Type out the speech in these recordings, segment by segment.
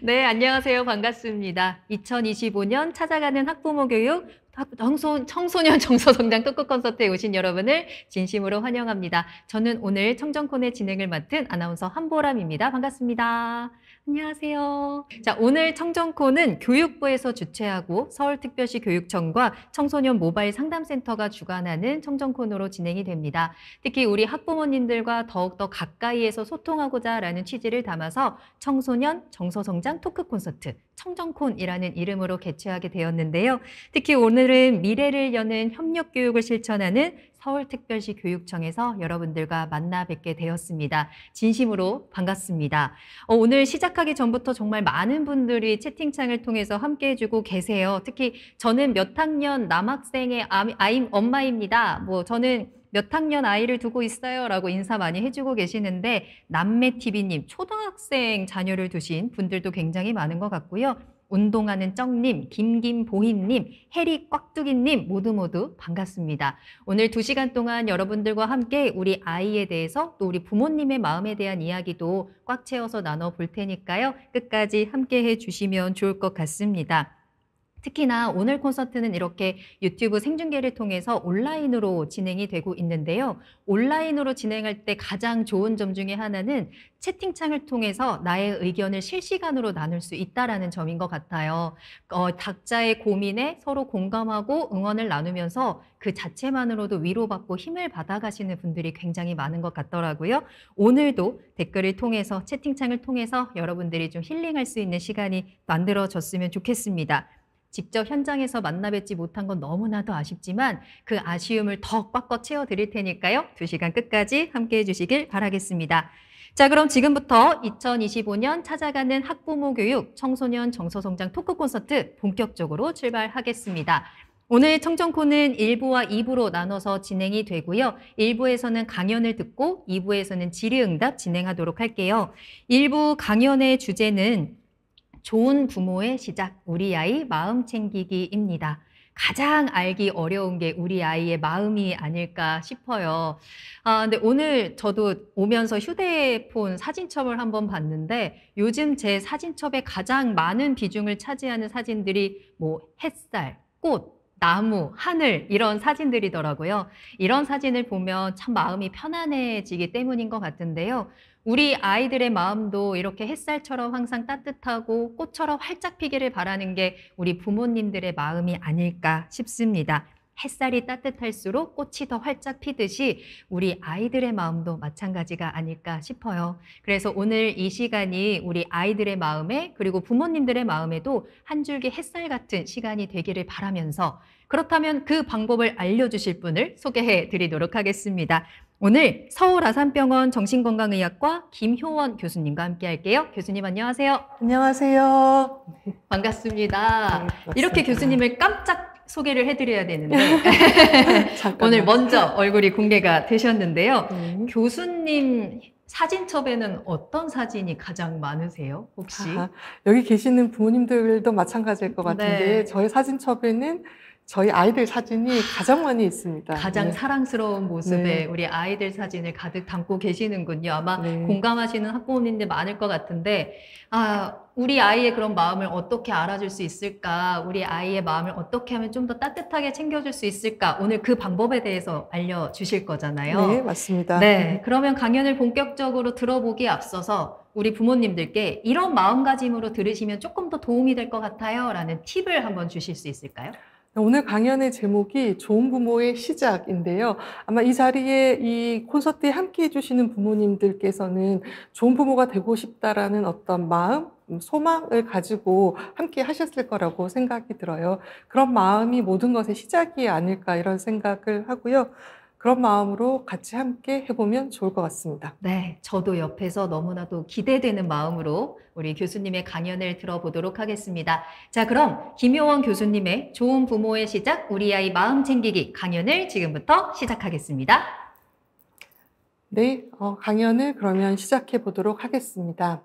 네, 안녕하세요. 반갑습니다. 2025년 찾아가는 학부모 교육 청소년 정서성장 토크 콘서트에 오신 여러분을 진심으로 환영합니다. 저는 오늘 청정콘의 진행을 맡은 아나운서 한보람입니다. 반갑습니다. 안녕하세요. 자, 오늘 청정콘은 교육부에서 주최하고 서울특별시 교육청과 청소년 모바일 상담센터가 주관하는 청정콘으로 진행이 됩니다. 특히 우리 학부모님들과 더욱더 가까이에서 소통하고자 라는 취지를 담아서 청소년 정서성장 토크 콘서트 청정콘이라는 이름으로 개최하게 되었는데요. 특히 오늘은 미래를 여는 협력교육을 실천하는 서울특별시 교육청에서 여러분들과 만나 뵙게 되었습니다. 진심으로 반갑습니다. 오늘 시작하기 전부터 정말 많은 분들이 채팅창을 통해서 함께해주고 계세요. 특히 저는 몇 학년 남학생의 엄마입니다. 저는 몇 학년 아이를 두고 있어요 라고 인사 많이 해주고 계시는데 남매TV님, 초등학생 자녀를 두신 분들도 굉장히 많은 것 같고요. 운동하는 쩡님, 김김보희님, 해리 꽉두기님 모두 반갑습니다. 오늘 2시간 동안 여러분들과 함께 우리 아이에 대해서 또 우리 부모님의 마음에 대한 이야기도 꽉 채워서 나눠볼 테니까요. 끝까지 함께 해주시면 좋을 것 같습니다. 특히나 오늘 콘서트는 이렇게 유튜브 생중계를 통해서 온라인으로 진행이 되고 있는데요. 온라인으로 진행할 때 가장 좋은 점 중에 하나는 채팅창을 통해서 나의 의견을 실시간으로 나눌 수 있다는 점인 것 같아요. 각자의 고민에 서로 공감하고 응원을 나누면서 그 자체만으로도 위로받고 힘을 받아가시는 분들이 굉장히 많은 것 같더라고요. 오늘도 댓글을 통해서 채팅창을 통해서 여러분들이 좀 힐링할 수 있는 시간이 만들어졌으면 좋겠습니다. 직접 현장에서 만나 뵙지 못한 건 너무나도 아쉽지만 그 아쉬움을 더 꽉꽉 채워드릴 테니까요. 2시간 끝까지 함께해 주시길 바라겠습니다. 자, 그럼 지금부터 2025년 찾아가는 학부모 교육 청소년 정서성장 토크 콘서트 본격적으로 출발하겠습니다. 오늘 청정콘은 1부와 2부로 나눠서 진행이 되고요. 1부에서는 강연을 듣고 2부에서는 질의응답 진행하도록 할게요. 1부 강연의 주제는 좋은 부모의 시작, 우리 아이 마음 챙기기입니다. 가장 알기 어려운 게 우리 아이의 마음이 아닐까 싶어요. 근데 오늘 저도 오면서 휴대폰 사진첩을 한번 봤는데 요즘 제 사진첩에 가장 많은 비중을 차지하는 사진들이 햇살, 꽃, 나무, 하늘 이런 사진들이더라고요. 이런 사진을 보면 참 마음이 편안해지기 때문인 것 같은데요. 우리 아이들의 마음도 이렇게 햇살처럼 항상 따뜻하고 꽃처럼 활짝 피기를 바라는 게 우리 부모님들의 마음이 아닐까 싶습니다. 햇살이 따뜻할수록 꽃이 더 활짝 피듯이 우리 아이들의 마음도 마찬가지가 아닐까 싶어요. 그래서 오늘 이 시간이 우리 아이들의 마음에 그리고 부모님들의 마음에도 한 줄기 햇살 같은 시간이 되기를 바라면서 그렇다면 그 방법을 알려주실 분을 소개해 드리도록 하겠습니다. 오늘 서울 아산병원 정신건강의학과 김효원 교수님과 함께 할게요. 교수님 안녕하세요. 안녕하세요. 반갑습니다. 네, 이렇게 교수님을 깜짝 소개를 해드려야 되는데 오늘 먼저 얼굴이 공개가 되셨는데요. 교수님 사진첩에는 어떤 사진이 가장 많으세요? 혹시? 여기 계시는 부모님들도 마찬가지일 것 같은데 네. 저희 사진첩에는 저희 아이들 사진이 가장 많이 있습니다. 가장 사랑스러운 모습에 우리 아이들 사진을 가득 담고 계시는군요. 아마 공감하시는 학부모님들 많을 것 같은데 우리 아이의 그런 마음을 어떻게 알아줄 수 있을까? 우리 아이의 마음을 어떻게 하면 좀 더 따뜻하게 챙겨줄 수 있을까? 오늘 그 방법에 대해서 알려주실 거잖아요. 네, 맞습니다. 네, 그러면 강연을 본격적으로 들어보기에 앞서서 우리 부모님들께 이런 마음가짐으로 들으시면 조금 더 도움이 될 것 같아요 라는 팁을 한번 주실 수 있을까요? 오늘 강연의 제목이 좋은 부모의 시작인데요. 아마 이 자리에 이 콘서트에 함께 해주시는 부모님들께서는 좋은 부모가 되고 싶다라는 어떤 마음, 소망을 가지고 함께 하셨을 거라고 생각이 들어요. 그런 마음이 모든 것의 시작이 아닐까 이런 생각을 하고요. 그런 마음으로 같이 함께 해보면 좋을 것 같습니다. 네, 저도 옆에서 너무나도 기대되는 마음으로 우리 교수님의 강연을 들어보도록 하겠습니다. 자, 그럼 김효원 교수님의 좋은 부모의 시작, 우리 아이 마음 챙기기 강연을 지금부터 시작하겠습니다. 네, 강연을 그러면 시작해 보도록 하겠습니다.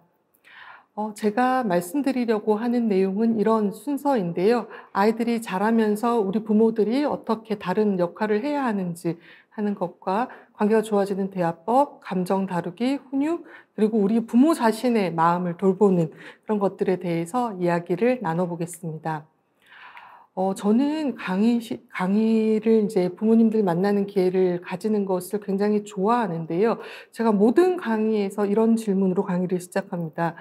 제가 말씀드리려고 하는 내용은 이런 순서인데요. 아이들이 자라면서 우리 부모들이 어떻게 다른 역할을 해야 하는지 하는 것과 관계가 좋아지는 대화법, 감정 다루기, 훈육, 그리고 우리 부모 자신의 마음을 돌보는 그런 것들에 대해서 이야기를 나눠보겠습니다. 저는 강의를 이제 부모님들 만나는 기회를 가지는 것을 굉장히 좋아하는데요. 제가 모든 강의에서 이런 질문으로 강의를 시작합니다.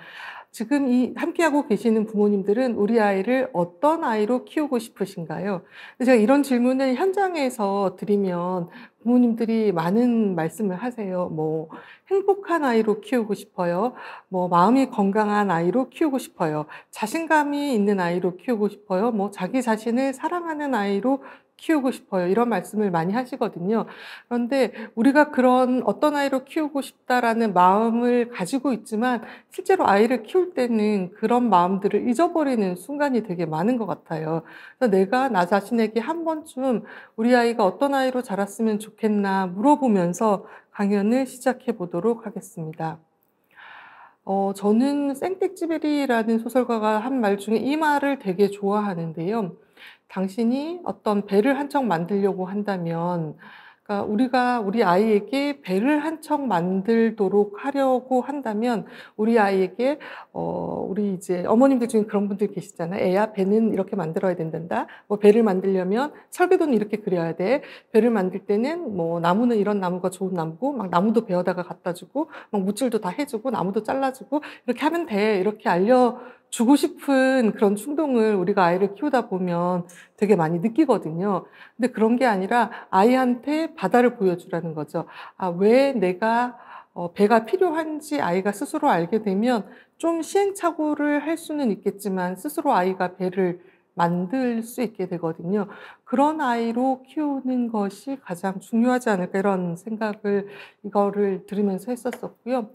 지금 함께하고 계시는 부모님들은 우리 아이를 어떤 아이로 키우고 싶으신가요? 제가 이런 질문을 현장에서 드리면 부모님들이 많은 말씀을 하세요. 뭐, 행복한 아이로 키우고 싶어요. 뭐, 마음이 건강한 아이로 키우고 싶어요. 자신감이 있는 아이로 키우고 싶어요. 뭐, 자기 자신을 사랑하는 아이로 키우고 싶어요. 이런 말씀을 많이 하시거든요. 그런데 우리가 그런 어떤 아이로 키우고 싶다라는 마음을 가지고 있지만 실제로 아이를 키울 때는 그런 마음들을 잊어버리는 순간이 되게 많은 것 같아요. 그래서 내가 나 자신에게 한 번쯤 우리 아이가 어떤 아이로 자랐으면 좋겠나 물어보면서 강연을 시작해 보도록 하겠습니다. 저는 생텍쥐베리라는 소설가가 한 말 중에 이 말을 되게 좋아하는데요. 당신이 어떤 배를 한 척 만들려고 한다면, 그러니까 우리가 우리 아이에게 배를 한 척 만들도록 하려고 한다면, 우리 아이에게, 우리 이제 어머님들 중에 그런 분들 계시잖아요. 애야, 배는 이렇게 만들어야 된단다. 뭐 배를 만들려면 설계도는 이렇게 그려야 돼. 배를 만들 때는 뭐 나무는 이런 나무가 좋은 나무고, 막 나무도 베어다가 갖다 주고, 막 무칠도 다 해주고, 나무도 잘라주고, 이렇게 하면 돼. 이렇게 알려주고 싶은 그런 충동을 우리가 아이를 키우다 보면 되게 많이 느끼거든요. 근데 그런 게 아니라 아이한테 바다를 보여주라는 거죠. 왜 내가 배가 필요한지 아이가 스스로 알게 되면 좀 시행착오를 할 수는 있겠지만 스스로 아이가 배를 만들 수 있게 되거든요. 그런 아이로 키우는 것이 가장 중요하지 않을까 이런 생각을 이거를 들으면서 했었었고요.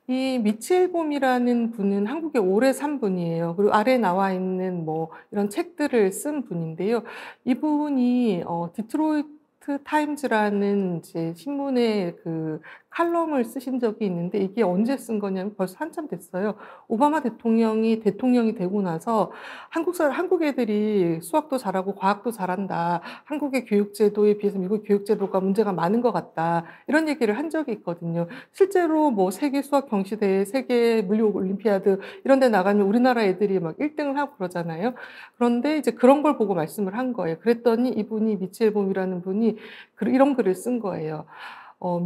이 미첼 봄이라는 분은 한국에 오래 산 분이에요. 그리고 아래에 나와 있는 뭐 이런 책들을 쓴 분인데요. 이분이 디트로이트 타임즈라는 이제 신문에 그 칼럼을 쓰신 적이 있는데 이게 언제 쓴 거냐면 벌써 한참 됐어요. 오바마 대통령이 되고 나서 한국 애들이 수학도 잘하고 과학도 잘한다. 한국의 교육 제도에 비해서 미국 교육 제도가 문제가 많은 것 같다. 이런 얘기를 한 적이 있거든요. 실제로 뭐 세계 수학 경시대회, 세계 물리 올림피아드 이런 데 나가면 우리나라 애들이 막 1등을 하고 그러잖아요. 그런데 이제 그런 걸 보고 말씀을 한 거예요. 그랬더니 이분이 미첼 봄이라는 분이 이런 글을 쓴 거예요.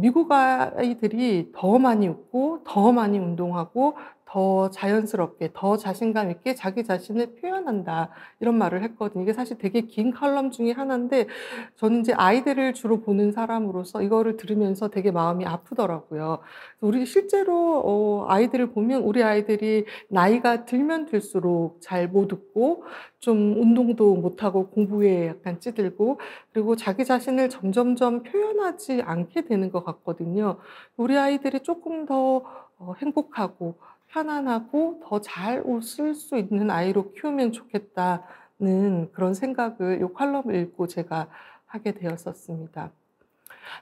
미국 아이들이 더 많이 웃고 더 많이 운동하고 더 자연스럽게 더 자신감 있게 자기 자신을 표현한다. 이런 말을 했거든요. 이게 사실 되게 긴 칼럼 중에 하나인데 저는 이제 아이들을 주로 보는 사람으로서 이거를 들으면서 되게 마음이 아프더라고요. 우리 실제로 아이들을 보면 우리 아이들이 나이가 들면 들수록 잘 못 웃고 좀 운동도 못하고 공부에 약간 찌들고 그리고 자기 자신을 점점점 표현하지 않게 되는 것 같거든요. 우리 아이들이 조금 더 행복하고 편안하고 더 잘 웃을 수 있는 아이로 키우면 좋겠다는 그런 생각을 이 칼럼을 읽고 제가 하게 되었었습니다.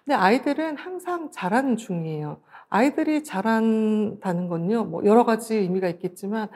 근데 아이들은 항상 자라는 중이에요. 아이들이 자란다는 건요, 뭐 여러 가지 의미가 있겠지만,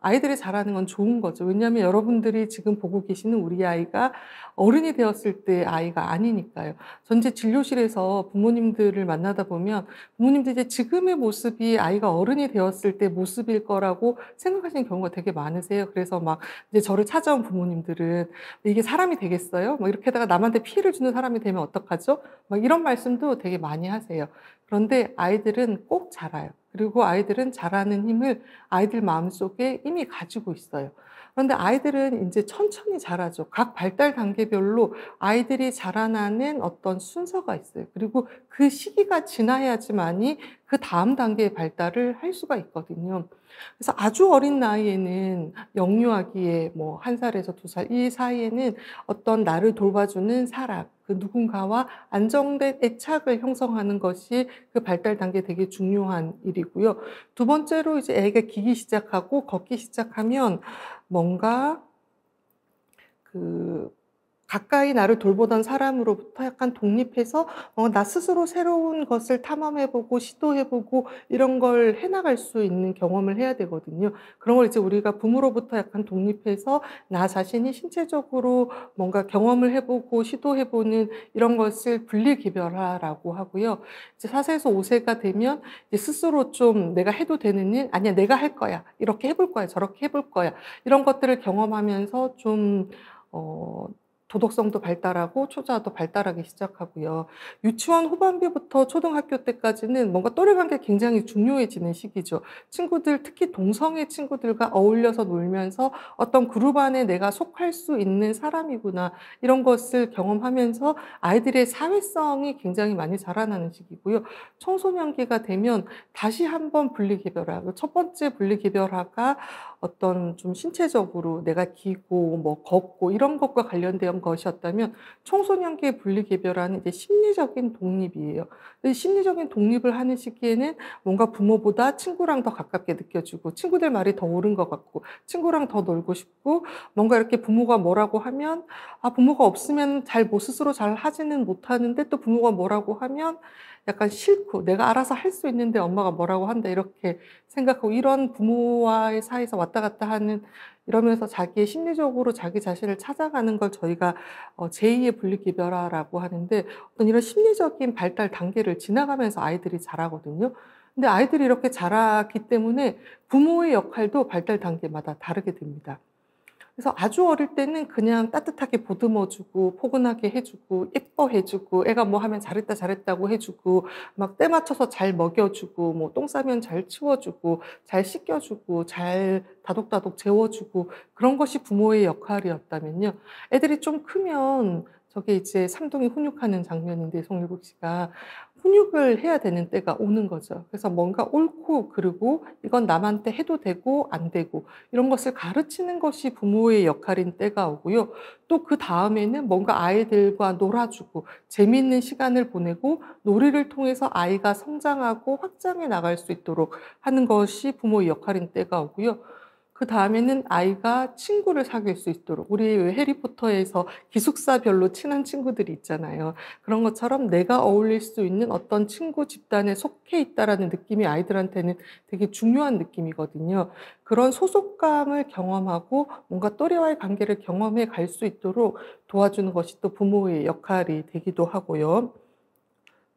아이들이 자라는 건 좋은 거죠. 왜냐하면 여러분들이 지금 보고 계시는 우리 아이가 어른이 되었을 때 아이가 아니니까요. 전 이제 진료실에서 부모님들을 만나다 보면 부모님들이 이제 지금의 모습이 아이가 어른이 되었을 때 모습일 거라고 생각하시는 경우가 되게 많으세요. 그래서 막 이제 저를 찾아온 부모님들은 이게 사람이 되겠어요? 뭐 이렇게다가 남한테 피해를 주는 사람이 되면 어떡하죠? 막 이런 말씀도 되게 많이 하세요. 그런데 아이들은 꼭 자라요. 그리고 아이들은 자라는 힘을 아이들 마음속에 이미 가지고 있어요. 그런데 아이들은 이제 천천히 자라죠. 각 발달 단계별로 아이들이 자라나는 어떤 순서가 있어요. 그리고 그 시기가 지나야지만이 그 다음 단계의 발달을 할 수가 있거든요. 그래서 아주 어린 나이에는 영유아기에 뭐 1살에서 2살 이 사이에는 어떤 나를 돌봐주는 사람, 그 누군가와 안정된 애착을 형성하는 것이 그 발달 단계에 되게 중요한 일이고요. 두 번째로 이제 애가 기기 시작하고 걷기 시작하면 뭔가 그 가까이 나를 돌보던 사람으로부터 약간 독립해서 나 스스로 새로운 것을 탐험해 보고 시도해 보고 이런 걸 해 나갈 수 있는 경험을 해야 되거든요. 그런 걸 이제 우리가 부모로부터 약간 독립해서 나 자신이 신체적으로 뭔가 경험을 해 보고 시도해 보는 이런 것을 분리개별화라고 하고요. 이제 4 세에서 5 세가 되면 이제 스스로 좀 '내가 해도 되는 일? 아니야 내가 할 거야. 이렇게 해볼 거야. 저렇게 해볼 거야.' 이런 것들을 경험하면서 좀 어 도덕성도 발달하고 초자도 발달하기 시작하고요. 유치원 후반기부터 초등학교 때까지는 뭔가 또래 관계가 굉장히 중요해지는 시기죠. 친구들 특히 동성애 친구들과 어울려서 놀면서 '어떤 그룹 안에 내가 속할 수 있는 사람이구나.' 이런 것을 경험하면서 아이들의 사회성이 굉장히 많이 자라나는 시기고요. 청소년기가 되면 다시 한번 분리개별화. 첫 번째 분리개별화가 어떤 좀 신체적으로 내가 기고 뭐 걷고 이런 것과 관련된 것이었다면 청소년기의 분리개별화는 이제 심리적인 독립이에요. 이 심리적인 독립을 하는 시기에는 뭔가 부모보다 친구랑 더 가깝게 느껴지고 친구들 말이 더 옳은 것 같고 친구랑 더 놀고 싶고 뭔가 이렇게 부모가 뭐라고 하면 부모가 없으면 잘 뭐 스스로 잘 하지는 못하는데 또 부모가 뭐라고 하면 약간 싫고 '내가 알아서 할 수 있는데 엄마가 뭐라고 한다.' 이렇게 생각하고 이런 부모와의 사이에서 왔다 갔다 하는 이러면서 자기의 심리적으로 자기 자신을 찾아가는 걸 저희가 제2의 분리개별화라고 하는데 어떤 이런 심리적인 발달 단계를 지나가면서 아이들이 자라거든요. 근데 아이들이 이렇게 자라기 때문에 부모의 역할도 발달 단계마다 다르게 됩니다. 그래서 아주 어릴 때는 그냥 따뜻하게 보듬어 주고 포근하게 해 주고 예뻐해 주고 애가 뭐 하면 "잘했다, 잘했다."고 해 주고 막 때 맞춰서 잘 먹여 주고 뭐 똥 싸면 잘 치워 주고 잘 씻겨 주고 잘 다독다독 재워 주고 그런 것이 부모의 역할이었다면요. 애들이 좀 크면 저게 이제 삼둥이 훈육하는 장면인데 송일국 씨가 훈육을 해야 되는 때가 오는 거죠. 그래서 뭔가 옳고 그르고 이건 남한테 해도 되고 안 되고 이런 것을 가르치는 것이 부모의 역할인 때가 오고요. 또 그다음에는 뭔가 아이들과 놀아 주고 재미있는 시간을 보내고 놀이를 통해서 아이가 성장하고 확장해 나갈 수 있도록 하는 것이 부모의 역할인 때가 오고요. 그다음에는 아이가 친구를 사귈 수 있도록 우리 왜 해리포터에서 기숙사별로 친한 친구들이 있잖아요. 그런 것처럼 내가 어울릴 수 있는 어떤 친구 집단에 속해 있다라는 느낌이 아이들한테는 되게 중요한 느낌이거든요. 그런 소속감을 경험하고 뭔가 또래와의 관계를 경험해 갈 수 있도록 도와주는 것이 또 부모의 역할이 되기도 하고요.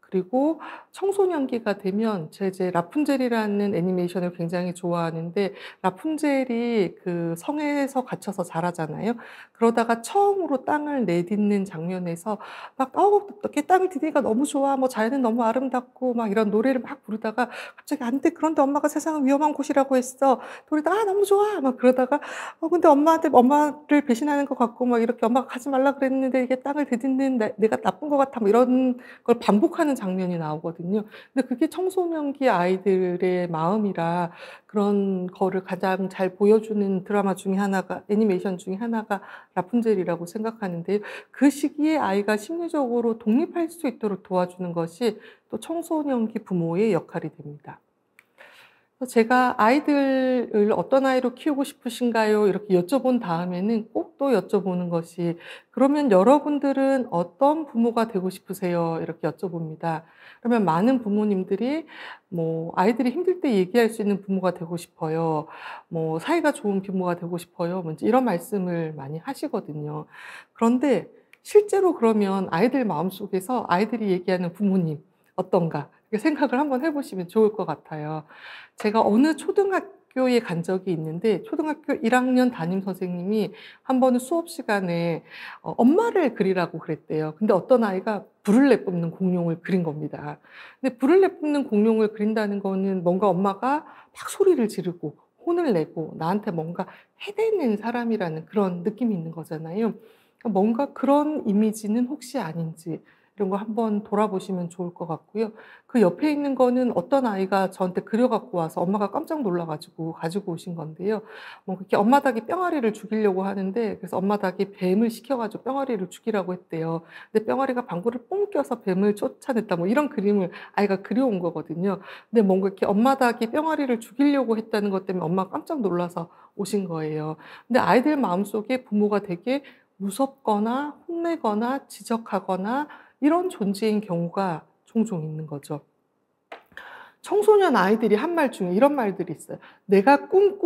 그리고 청소년기가 되면 제가 이제 라푼젤이라는 애니메이션을 굉장히 좋아하는데 라푼젤이 그 성에서 갇혀서 자라잖아요. 그러다가 처음으로 땅을 내딛는 장면에서 막 어떻게 땅을 디디니까 너무 좋아. 뭐 자연은 너무 아름답고." 막 이런 노래를 막 부르다가 갑자기 "안 돼. 그런데 엄마가 세상은 위험한 곳이라고 했어." 그러다가 "아 너무 좋아." 막 그러다가 근데 엄마한테 엄마를 배신하는 것 같고 막 이렇게 "엄마가 가지 말라 그랬는데 이게 땅을 디디는 내가 나쁜 것 같아." 뭐 이런 걸 반복하는 장면이 나오거든요. 근데 그게 청소년기 아이들의 마음이라 그런 거를 가장 잘 보여주는 드라마 중에 하나가 애니메이션 중에 하나가 라푼젤이라고 생각하는데요. 그 시기에 아이가 심리적으로 독립할 수 있도록 도와주는 것이 또 청소년기 부모의 역할이 됩니다. 그래서 제가 "아이들을 어떤 아이로 키우고 싶으신가요?" 이렇게 여쭤본 다음에는 꼭 또 여쭤보는 것이 "그러면 여러분들은 어떤 부모가 되고 싶으세요?" 이렇게 여쭤봅니다. 그러면 많은 부모님들이 뭐 "아이들이 힘들 때 얘기할 수 있는 부모가 되고 싶어요." 뭐 "사이가 좋은 부모가 되고 싶어요." 뭐 인제 이런 말씀을 많이 하시거든요. 그런데 실제로 그러면 아이들 마음속에서 아이들이 얘기하는 부모님 어떤가 이렇게 생각을 한번 해 보시면 좋을 것 같아요. 제가 어느 초등학교에 간 적이 있는데 초등학교 1 학년 담임 선생님이 한 번은 수업 시간에 엄마를 그리라고 그랬대요. 근데 어떤 아이가 불을 내뿜는 공룡을 그린 겁니다. 근데 불을 내뿜는 공룡을 그린다는 거는 뭔가 엄마가 막 소리를 지르고 혼을 내고 나한테 뭔가 해대는 사람이라는 그런 느낌이 있는 거잖아요. 그러니까 뭔가 그런 이미지는 혹시 아닌지 이런 거 한번 돌아보시면 좋을 것 같고요. 그 옆에 있는 거는 어떤 아이가 저한테 그려 갖고 와서 엄마가 깜짝 놀라 가지고 가지고 오신 건데요. 뭐 그렇게 엄마 닭이 뿅아리를 죽이려고 하는데 그래서 엄마 닭이 뱀을 시켜 가지고 뿅아리를 죽이라고 했대요. 근데 뿅아리가 방구를 뽕 껴서 뱀을 쫓아냈다 뭐 이런 그림을 아이가 그려온 거거든요. 근데 뭔가 이렇게 엄마 닭이 뿅아리를 죽이려고 했다는 것 때문에 엄마가 깜짝 놀라서 오신 거예요. 근데 아이들 마음속에 부모가 되게 무섭거나 혼내거나 지적하거나 이런 존재인 경우가 종종 있는 거죠. 청소년 아이들이 한 말 중에 이런 말들이 있어요. 내가 꾼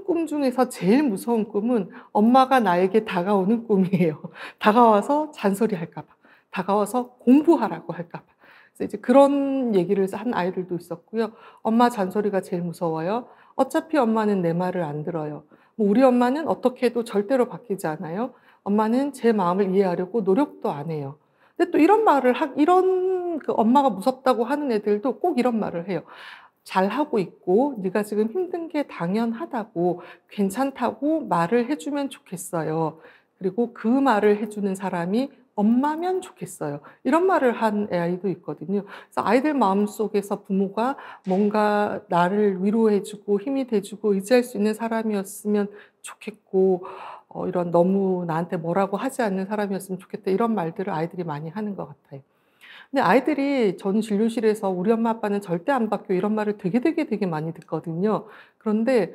꿈 중에서 제일 무서운 꿈은 엄마가 나에게 다가오는 꿈이에요. 다가와서 잔소리할까 봐. 다가와서 공부하라고 할까 봐. 그래서 이제 그런 얘기를 한 아이들도 있었고요. "엄마 잔소리가 제일 무서워요. 어차피 엄마는 내 말을 안 들어요. 뭐 우리 엄마는 어떻게 해도 절대로 바뀌지 않아요. 엄마는 제 마음을 이해하려고 노력도 안 해요." 근데 또 이런 그 엄마가 무섭다고 하는 애들도 꼭 이런 말을 해요. "잘하고 있고 네가 지금 힘든 게 당연하다고 괜찮다고 말을 해 주면 좋겠어요. 그리고 그 말을 해 주는 사람이 엄마면 좋겠어요." 이런 말을 한 아이도 있거든요. 그래서 아이들 마음속에서 부모가 뭔가 나를 위로해 주고 힘이 돼 주고 의지할 수 있는 사람이었으면 좋겠고 이런 "너무 나한테 뭐라고 하지 않는 사람이었으면 좋겠다." 이런 말들을 아이들이 많이 하는 것 같아요. 근데 아이들이 저는 진료실에서 "우리 엄마 아빠는 절대 안 바뀌어." 이런 말을 되게 많이 듣거든요. 그런데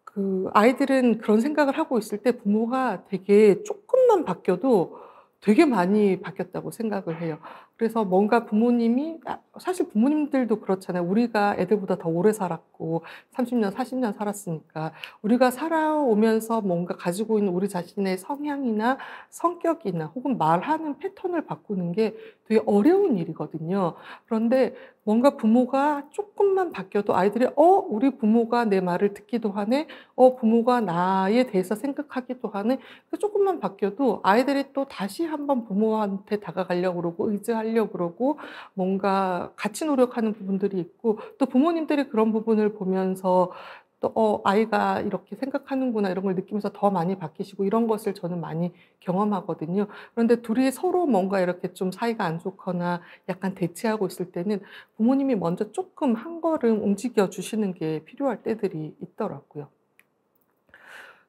그 아이들은 그런 생각을 하고 있을 때 부모가 되게 쪼끔만 바뀌어도 되게 많이 바뀌었다고 생각을 해요. 그래서 뭔가 부모님이 사실 부모님들도 그렇잖아요. 우리가 애들보다 더 오래 살았고 30 년, 40년 살았으니까. 우리가 살아오면서 뭔가 가지고 있는 우리 자신의 성향이나 성격이나 혹은 말하는 패턴을 바꾸는 게 되게 어려운 일이거든요. 그런데 뭔가 부모가 쪼끔만 바뀌어도 아이들이 '우리 부모가 내 말을 듣기도 하네. 부모가 나에 대해서 생각하기도 하네.' 그 쪼끔만 바뀌어도 아이들이 또 다시 한번 부모한테 다가가려고 그러고 의지하려고 그러고 뭔가 같이 노력하는 부분들이 있고 또 부모님들이 그런 부분을 보면서 또 '아이가 이렇게 생각하는구나.' 이런 걸 느끼면서 더 많이 바뀌시고 이런 것을 저는 많이 경험하거든요. 그런데 둘이 서로 뭔가 이렇게 좀 사이가 안 좋거나 약간 대치하고 있을 때는 부모님이 먼저 쪼끔 한 걸음 움직여 주시는 게 필요할 때들이 있더라고요.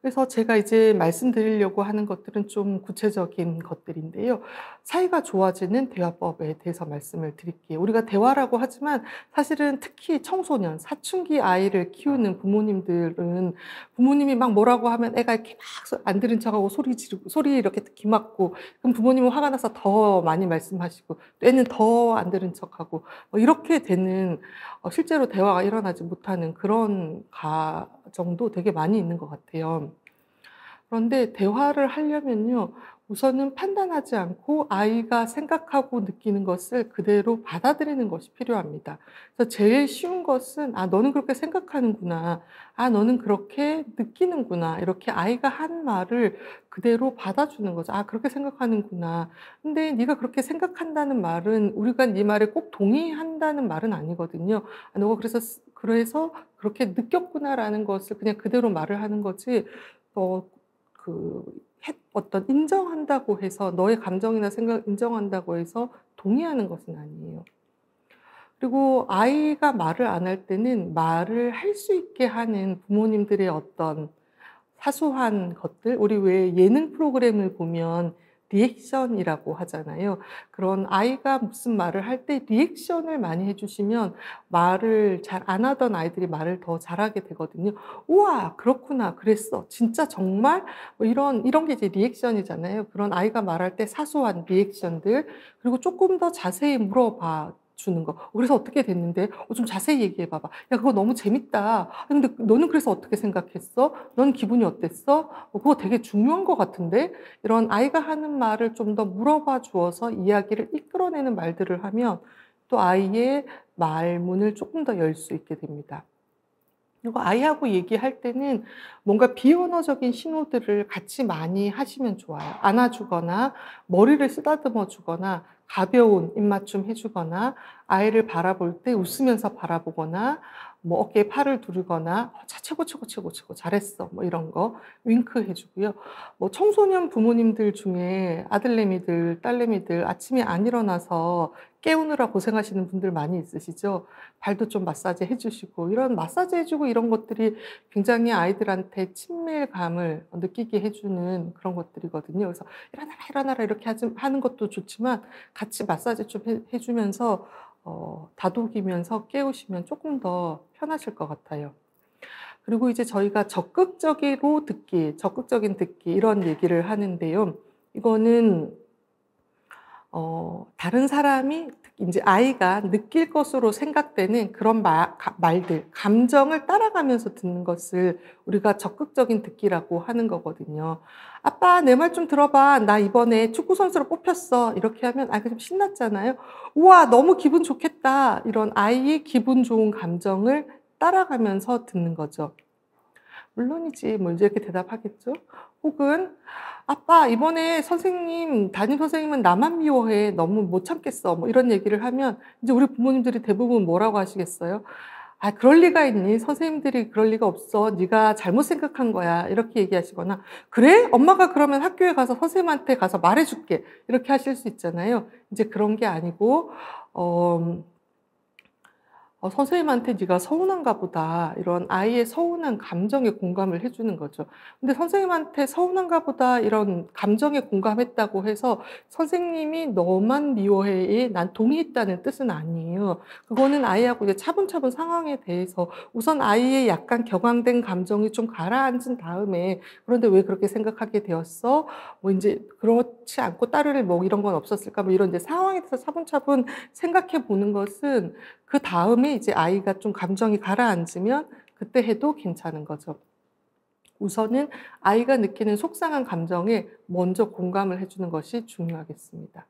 그래서 제가 이제 말씀드리려고 하는 것들은 좀 구체적인 것들인데요. 사이가 좋아지는 대화법에 대해서 말씀을 드릴게요. 우리가 대화라고 하지만 사실은 특히 청소년, 사춘기 아이를 키우는 부모님들은 부모님이 막 뭐라고 하면 애가 이렇게 막 안 들은 척하고 소리 지르고 소리 이렇게 기막고 그럼 부모님은 화가 나서 더 많이 말씀하시고 또 애는 더 안 들은 척하고 이렇게 되는 실제로 대화가 일어나지 못하는 그런 가정도 되게 많이 있는 것 같아요. 그런데 대화를 하려면요. 우선은 판단하지 않고 아이가 생각하고 느끼는 것을 그대로 받아들이는 것이 필요합니다. 그래서 제일 쉬운 것은 '아 너는 그렇게 생각하는구나. 아 너는 그렇게 느끼는구나.' 이렇게 아이가 한 말을 그대로 받아주는 거죠. '아 그렇게 생각하는구나. 근데 네가 그렇게 생각한다는 말은 우리가 네 말에 꼭 동의한다는 말은 아니거든요. 아 너가 그래서 그렇게 느꼈구나.'라는 것을 그냥 그대로 말을 하는 거지 어 그 어떤 인정한다고 해서 너의 감정이나 생각을 인정한다고 해서 동의하는 것은 아니에요. 그리고 아이가 말을 안 할 때는 말을 할 수 있게 하는 부모님들의 어떤 사소한 것들 우리 왜 예능 프로그램을 보면 리액션이라고 하잖아요. 그런 아이가 무슨 말을 할 때 리액션을 많이 해 주시면 말을 잘 안 하던 아이들이 말을 더 잘하게 되거든요. "우와 그렇구나. 그랬어. 진짜 정말?" 뭐 이런 게 이제 리액션이잖아요. 그런 아이가 말할 때 사소한 리액션들 그리고 쪼끔 더 자세히 물어봐 주는 거. "그래서 어떻게 됐는데? 좀 자세히 얘기해 봐봐. 야 그거 너무 재밌다. 근데 너는 그래서 어떻게 생각했어? 넌 기분이 어땠어? 그거 되게 중요한 것 같은데?" 이런 아이가 하는 말을 좀 더 물어봐 주어서 이야기를 이끌어내는 말들을 하면 또 아이의 말문을 쪼끔 더 열 수 있게 됩니다. 그리고 아이하고 얘기할 때는 뭔가 비언어적인 신호들을 같이 많이 하시면 좋아요. 안아 주거나 머리를 쓰다듬어 주거나 가벼운 입맞춤 해 주거나 아이를 바라볼 때 웃으면서 바라보거나 뭐 어깨에 팔을 두르거나 자 최고, 최고, 최고, 최고 잘했어." 뭐 이런 거 윙크해 주고요. 뭐 청소년 부모님들 중에 아들내미들, 딸내미들 아침에 안 일어나서 깨우느라 고생하시는 분들 많이 있으시죠. 발도 좀 마사지 해 주시고 이런 마사지 해 주고 이런 것들이 굉장히 아이들한테 친밀감을 느끼게 해 주는 그런 것들이거든요. 그래서 "일어나라, 일어나라." 이렇게 하는 것도 좋지만 같이 마사지 좀 해 주면서 다독이면서 깨우시면 쪼끔 더 편하실 것 같아요. 그리고 이제 저희가 적극적으로 듣기, 적극적인 듣기 이런 얘기를 하는데요. 이거는 다른 사람이 특히 인제 아이가 느낄 것으로 생각되는 그런 말들, 감정을 따라가면서 듣는 것을 우리가 적극적인 듣기라고 하는 거거든요. "아빠 내 말 좀 들어봐. 나 이번에 축구 선수로 뽑혔어." 이렇게 하면 아이가 좀 신났잖아요. "우와 너무 기분 좋겠다." 이런 아이의 기분 좋은 감정을 따라가면서 듣는 거죠. "물론이지." 뭐 인제 이렇게 대답하겠죠. 혹은 "아빠 이번에 선생님 담임 선생님은 나만 미워해. 너무 못 참겠어." 뭐 이런 얘기를 하면 이제 우리 부모님들이 대부분 뭐라고 하시겠어요? "아 그럴 리가 있니? 선생님들이 그럴 리가 없어. 네가 잘못 생각한 거야." 이렇게 얘기하시거나 "그래? 엄마가 그러면 학교에 가서 선생님한테 가서 말해 줄게." 이렇게 하실 수 있잖아요. 인제 그런 게 아니고 어 "선생님한테 네가 서운한가 보다." 이런 아이의 서운한 감정에 공감을 해 주는 거죠. 근데 선생님한테 "서운한가 보다." 이런 감정에 공감했다고 해서 선생님이 "너만 미워해."에 난 동의했다는 뜻은 아니에요. 그거는 아이하고 이제 차분차분 상황에 대해서 우선 아이의 약간 격앙된 감정이 좀 가라앉은 다음에 "그런데 왜 그렇게 생각하게 되었어?" 뭐 인제 "그렇지 않고 따를 뭐 이런 건 없었을까?" 뭐 이런 이제 상황에 대해서 차분차분 생각해 보는 것은 그다음에 이제 아이가 좀 감정이 가라앉으면 그때 해도 괜찮은 거죠. 우선은 아이가 느끼는 속상한 감정에 먼저 공감을 해 주는 것이 중요하겠습니다.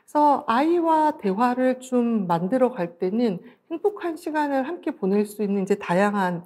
그래서 아이와 대화를 좀 만들어 갈 때는 행복한 시간을 함께 보낼 수 있는 이제 다양한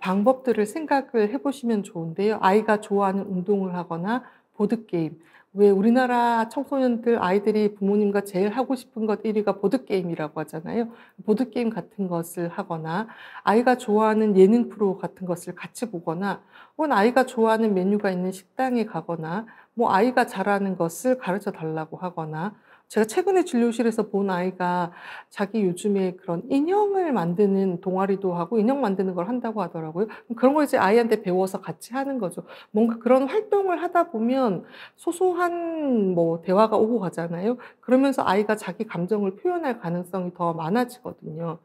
방법들을 생각을 해 보시면 좋은데요. 아이가 좋아하는 운동을 하거나 보드게임. 왜 우리나라 청소년들 아이들이 부모님과 제일 하고 싶은 것 1 위가 보드게임이라고 하잖아요. 보드게임 같은 것을 하거나 아이가 좋아하는 예능 프로 같은 것을 같이 보거나 혹은 아이가 좋아하는 메뉴가 있는 식당에 가거나 뭐 아이가 잘하는 것을 가르쳐 달라고 하거나 제가 최근에 진료실에서 본 아이가 자기 요즘에 그런 인형을 만드는 동아리도 하고 인형 만드는 걸 한다고 하더라고요. 그런 걸 이제 아이한테 배워서 같이 하는 거죠. 뭔가 그런 활동을 하다 보면 소소한 뭐 대화가 오고 가잖아요. 그러면서 아이가 자기 감정을 표현할 가능성이 더 많아지거든요.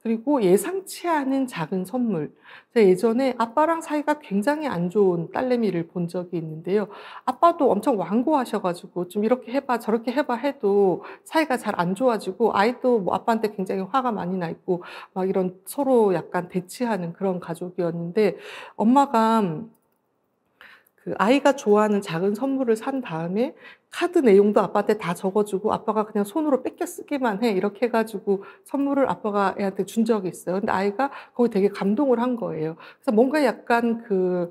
그리고 예상치 않은 작은 선물. 제가 예전에 아빠랑 사이가 굉장히 안 좋은 딸내미를 본 적이 있는데요. 아빠도 엄청 완고하셔 가지고 "좀 이렇게 해 봐. 저렇게 해 봐." 해도 사이가 잘 안 좋아지고 아이도 뭐 아빠한테 굉장히 화가 많이 나 있고 막 이런 서로 약간 대치하는 그런 가족이었는데 엄마가 그 아이가 좋아하는 작은 선물을 산 다음에 카드 내용도 아빠한테 다 적어 주고 "아빠가 그냥 손으로 뺏겨 쓰기만 해." 이렇게 해 가지고 선물을 아빠가 애한테 준 적이 있어요. 근데 아이가 거기에 되게 감동을 한 거예요. 그래서 뭔가 약간 그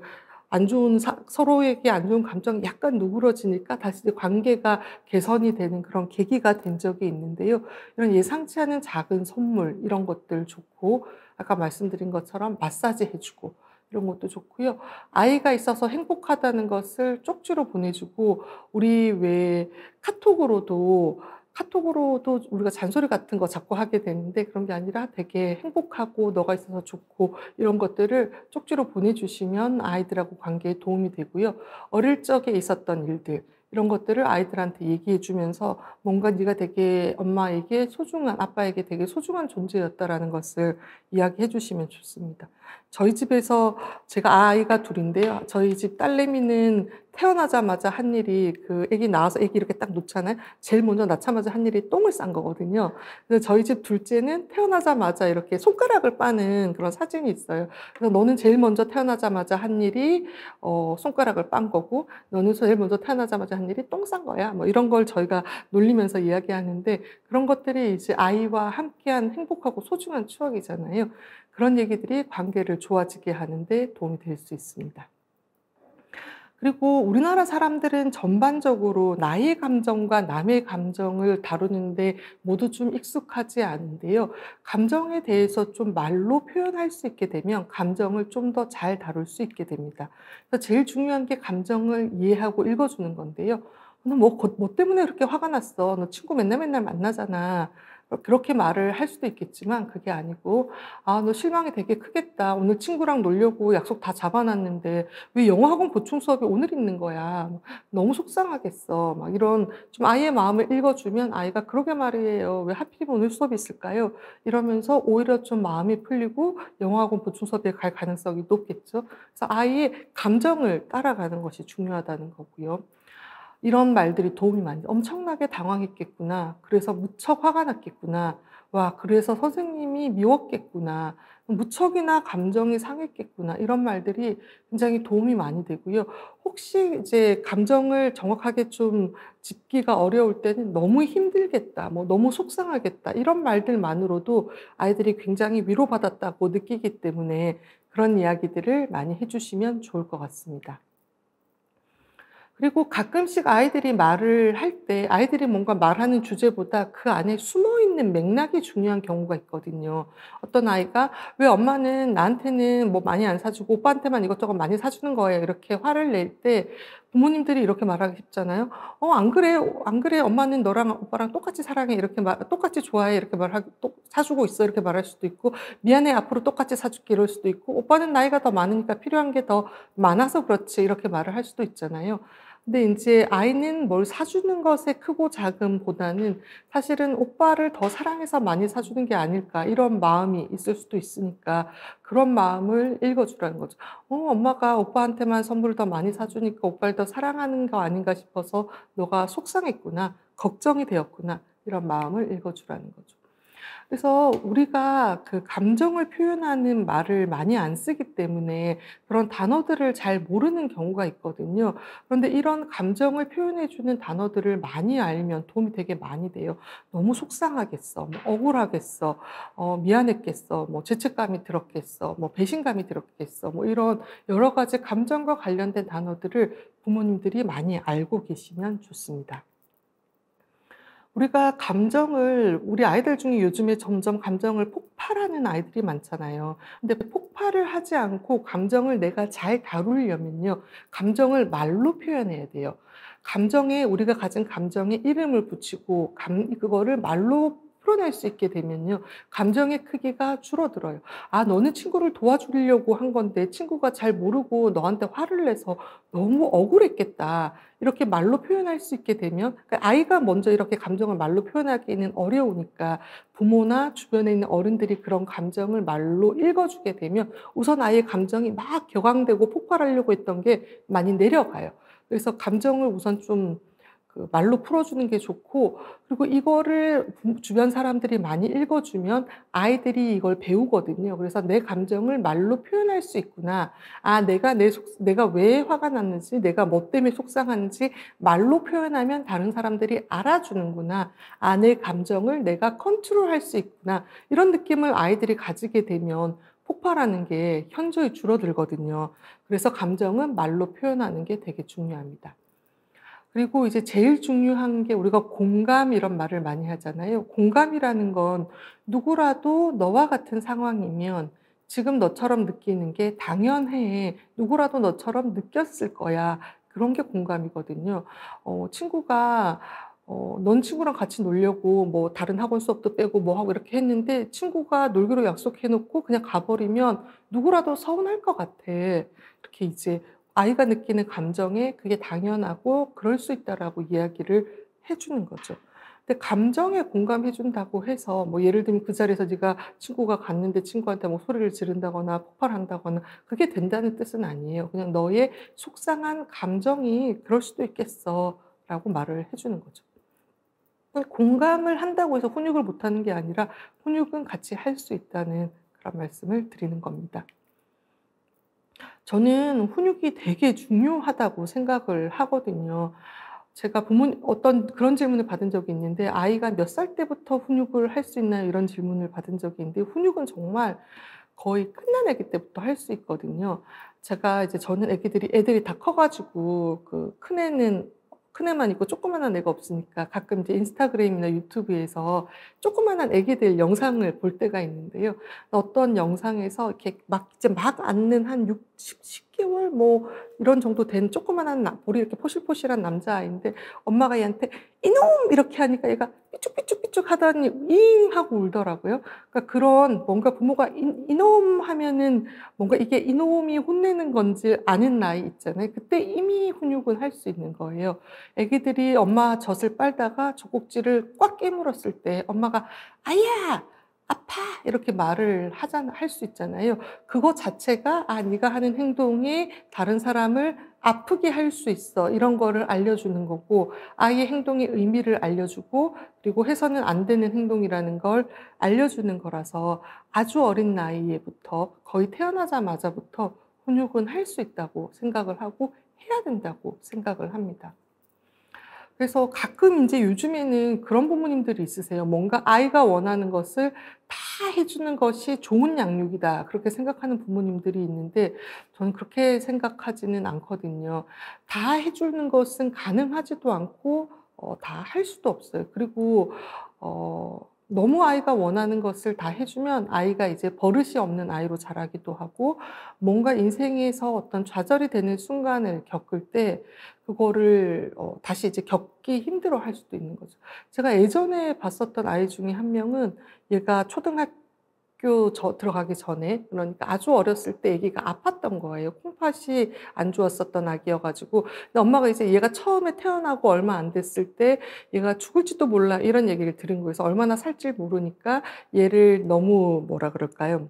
안 좋은 서로에게 안 좋은 감정이 약간 누그러지니까 다시 이제 관계가 개선이 되는 그런 계기가 된 적이 있는데요. 이런 예상치 않은 작은 선물 이런 것들 좋고 아까 말씀드린 것처럼 마사지 해 주고 이런 것도 좋고요. 아이가 있어서 행복하다는 것을 쪽지로 보내주고 우리 왜 카톡으로도 우리가 잔소리 같은 거 자꾸 하게 되는데 그런 게 아니라 되게 행복하고 너가 있어서 좋고 이런 것들을 쪽지로 보내주시면 아이들하고 관계에 도움이 되고요. 어릴 적에 있었던 일들 이런 것들을 아이들한테 얘기해 주면서 뭔가 네가 되게 엄마에게 소중한 아빠에게 되게 소중한 존재였다라는 것을 이야기해 주시면 좋습니다. 저희 집에서 제가 아이가 둘 인데요. 저희 집 딸내미는 태어나자마자 한 일이 그 아기 낳아서 아기 이렇게 딱 놓잖아요. 제일 먼저 낳자마자 한 일이 똥을 싼 거거든요. 그래서 저희 집 둘째는 태어나자마자 이렇게 손가락을 빠는 그런 사진이 있어요. 그래서 "너는 제일 먼저 태어나자마자 한 일이 손가락을 빤 거고 너는 제일 먼저 태어나자마자 한 일이 똥 싼 거야." 뭐 이런 걸 저희가 놀리면서 이야기하는데 그런 것들이 이제 아이와 함께한 행복하고 소중한 추억이잖아요. 그런 얘기들이 관계를 좋아지게 하는 데 도움이 될 수 있습니다. 그리고 우리나라 사람들은 전반적으로 나의 감정과 남의 감정을 다루는데 모두 좀 익숙하지 않은데요. 감정에 대해서 좀 말로 표현할 수 있게 되면 감정을 좀 더 잘 다룰 수 있게 됩니다. 그래서 제일 중요한 게 감정을 이해하고 읽어주는 건데요. "너 뭐 때문에 그렇게 화가 났어? 너 친구 맨날 맨날 만나잖아." 그렇게 말을 할 수도 있겠지만 그게 아니고 "아 너 실망이 되게 크겠다. 오늘 친구랑 놀려고 약속 다 잡아 놨는데 왜 영어 학원 보충 수업이 오늘 있는 거야. 너무 속상하겠어." 막 이런 좀 아이의 마음을 읽어 주면 아이가 "그러게 말이에요. 왜 하필이면 오늘 수업이 있을까요?" 이러면서 오히려 좀 마음이 풀리고 영어 학원 보충 수업에 갈 가능성이 높겠죠. 그래서 아이의 감정을 따라가는 것이 중요하다는 거고요. 이런 말들이 도움이 많이 "엄청나게 당황했겠구나. 그래서 무척 화가 났겠구나. 와 그래서 선생님이 미웠겠구나. 무척이나 감정이 상했겠구나." 이런 말들이 굉장히 도움이 많이 되고요. 혹시 이제 감정을 정확하게 좀 짚기가 어려울 때는 "너무 힘들겠다." 뭐 "너무 속상하겠다." 이런 말들만으로도 아이들이 굉장히 위로받았다고 느끼기 때문에 그런 이야기들을 많이 해 주시면 좋을 것 같습니다. 그리고 가끔씩 아이들이 말을 할 때 아이들이 뭔가 말하는 주제보다 그 안에 숨어 있는 맥락이 중요한 경우가 있거든요. 어떤 아이가 "왜 엄마는 나한테는 뭐 많이 안 사주고 오빠한테만 이것저것 많이 사주는 거예요." 이렇게 화를 낼 때 부모님들이 이렇게 말하기 쉽잖아요. 안 그래. 안 그래. 엄마는 너랑 오빠랑 똑같이 사랑해." 이렇게 "똑같이 좋아해." 이렇게 말하고 또 "사주고 있어." 이렇게 말할 수도 있고 "미안해. 앞으로 똑같이 사줄게." 이럴 수도 있고 "오빠는 나이가 더 많으니까 필요한 게 더 많아서 그렇지." 이렇게 말을 할 수도 있잖아요. 근데 인제 아이는 뭘 사주는 것의 크고 작음보다는 사실은 '오빠를 더 사랑해서 많이 사주는 게 아닐까.' 이런 마음이 있을 수도 있으니까 그런 마음을 읽어 주라는 거죠. 엄마가 오빠한테만 선물을 더 많이 사주니까 오빠를 더 사랑하는 거 아닌가 싶어서 너가 속상했구나. 걱정이 되었구나.' 이런 마음을 읽어 주라는 거죠. 그래서 우리가 그 감정을 표현하는 말을 많이 안 쓰기 때문에 그런 단어들을 잘 모르는 경우가 있거든요. 그런데 이런 감정을 표현해 주는 단어들을 많이 알면 도움이 되게 많이 돼요. "너무 속상하겠어." 뭐 "억울하겠어." "미안했겠어." 뭐 "죄책감이 들었겠어." 뭐 "배신감이 들었겠어." 뭐 이런 여러 가지 감정과 관련된 단어들을 부모님들이 많이 알고 계시면 좋습니다. 우리가 감정을 우리 아이들 중에 요즘에 점점 감정을 폭발하는 아이들이 많잖아요. 근데 폭발을 하지 않고 감정을 내가 잘 다루려면요. 감정을 말로 표현해야 돼요. 감정에 우리가 가진 감정에 이름을 붙이고 그거를 말로 풀어낼 수 있게 되면요. 감정의 크기가 줄어들어요. '아 너는 친구를 도와주려고 한 건데 친구가 잘 모르고 너한테 화를 내서 너무 억울했겠다.' 이렇게 말로 표현할 수 있게 되면 아이가 먼저 이렇게 감정을 말로 표현하기는 어려우니까 부모나 주변에 있는 어른들이 그런 감정을 말로 읽어 주게 되면 우선 아이의 감정이 막 격앙되고 폭발하려고 했던 게 많이 내려가요. 그래서 감정을 우선 좀 말로 풀어 주는 게 좋고 그리고 이거를 주변 사람들이 많이 읽어 주면 아이들이 이걸 배우거든요. 그래서 '내 감정을 말로 표현할 수 있구나. 아 내가 왜 화가 났는지 내가 뭐 때문에 속상한지 말로 표현하면 다른 사람들이 알아주는구나. 아 내 감정을 내가 컨트롤할 수 있구나.' 이런 느낌을 아이들이 가지게 되면 폭발하는 게 현저히 줄어들거든요. 그래서 감정은 말로 표현하는 게 되게 중요합니다. 그리고 이제 제일 중요한 게 우리가 공감 이런 말을 많이 하잖아요. 공감이라는 건 누구라도 너와 같은 상황이면 지금 너처럼 느끼는 게 당연해. 누구라도 너처럼 느꼈을 거야. 그런 게 공감이거든요. 친구가 넌 친구랑 같이 놀려고 뭐 다른 학원 수업도 빼고 뭐 하고 이렇게 했는데 친구가 놀기로 약속해 놓고 그냥 가 버리면 누구라도 서운할 것 같아. 이렇게 이제 아이가 느끼는 감정에 그게 당연하고 그럴 수 있다라고 이야기를 해 주는 거죠. 근데 감정에 공감해 준다고 해서 뭐 예를 들면 그 자리에서 네가 친구가 갔는데 친구한테 뭐 소리를 지른다거나 폭발한다거나 그게 된다는 뜻은 아니에요. 그냥 "너의 속상한 감정이 그럴 수도 있겠어."라고 말을 해 주는 거죠. 공감을 한다고 해서 훈육을 못 하는 게 아니라 훈육은 같이 할 수 있다는 그런 말씀을 드리는 겁니다. 저는 훈육이 되게 중요하다고 생각을 하거든요. 제가 어떤 그런 질문을 받은 적이 있는데 "아이가 몇 살 때부터 훈육을 할 수 있나요?" 이런 질문을 받은 적이 있는데 훈육은 정말 거의 끝난 아기 때부터 할 수 있거든요. 제가 이제 저는 애들이 다 커 가지고 큰애만 있고 조그마한 애가 없으니까 가끔 이제 인스타그램이나 유튜브에서 조그마한 애기들 영상을 볼 때가 있는데요. 어떤 영상에서 이렇게 막 이제 막 앉는 한 10개월 뭐 이런 정도 된 조그만한 볼이 이렇게 포실포실한 남자아이인데 엄마가 얘한테 "이놈!" 이렇게 하니까 얘가 삐죽삐죽삐죽 하더니 "잉." 하고 울더라고요. 그러니까 그런 뭔가 부모가 이놈 하면은 뭔가 이게 이놈이 혼내는 건지 아는 나이 있잖아요. 그때 이미 훈육은 할 수 있는 거예요. 애기들이 엄마 젖을 빨다가 젖꼭지를 꽉 깨물었을 때 엄마가 "아야. 아파." 이렇게 말을 할 수 있잖아요. 그거 자체가 '아 네가 하는 행동이 다른 사람을 아프게 할 수 있어.' 이런 거를 알려주는 거고 아이의 행동의 의미를 알려주고 그리고 해서는 안 되는 행동이라는 걸 알려주는 거라서 아주 어린 나이에부터 거의 태어나자마자부터 훈육은 할 수 있다고 생각을 하고 해야 된다고 생각을 합니다. 그래서 가끔 인제 요즘에는 그런 부모님들이 있으세요. 뭔가 아이가 원하는 것을 다 해 주는 것이 좋은 양육이다. 그렇게 생각하는 부모님들이 있는데 저는 그렇게 생각하지는 않거든요. 다 해 주는 것은 가능하지도 않고 다 할 수도 없어요. 그리고 너무 아이가 원하는 것을 다 해 주면 아이가 이제 버릇이 없는 아이로 자라기도 하고 뭔가 인생에서 어떤 좌절이 되는 순간을 겪을 때 그거를 다시 이제 겪기 힘들어할 수도 있는 거죠. 제가 예전에 봤었던 아이 중에 한 명은 얘가 초등학교 들어가기 전에 그러니까 아주 어렸을 때 아기가 아팠던 거예요. 콩팥이 안 좋았었던 아기여 가지고 근데 엄마가 이제 얘가 처음에 태어나고 얼마 안 됐을 때 "얘가 죽을지도 몰라." 이런 얘기를 들은 거예요. 그래서 얼마나 살지 모르니까 얘를 너무 뭐라 그럴까요?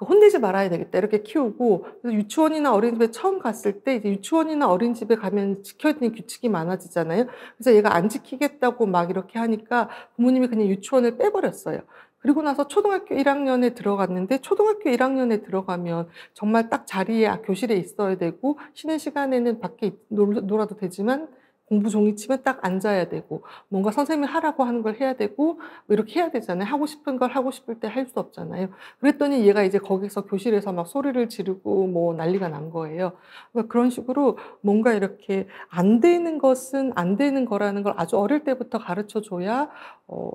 "혼내지 말아야 되겠다." 이렇게 키우고 그래서 유치원이나 어린이집에 처음 갔을 때 이제 유치원이나 어린이집에 가면 지켜야 되는 규칙이 많아지잖아요. 그래서 얘가 안 지키겠다고 막 이렇게 하니까 부모님이 그냥 유치원을 빼버렸어요. 그리고 나서 초등학교 1 학년에 들어갔는데 초등학교 1 학년에 들어가면 정말 딱 자리에 교실에 있어야 되고 쉬는 시간에는 밖에 놀아도 되지만 공부 종이치면 딱 앉아야 되고 뭔가 선생님이 하라고 하는 걸 해야 되고 뭐 이렇게 해야 되잖아요. 하고 싶은 걸 하고 싶을 때 할 수 없잖아요. 그랬더니 얘가 이제 거기서 교실에서 막 소리를 지르고 뭐 난리가 난 거예요. 그러니까 그런 식으로 뭔가 이렇게 안 되는 것은 안 되는 거라는 걸 아주 어릴 때부터 가르쳐 줘야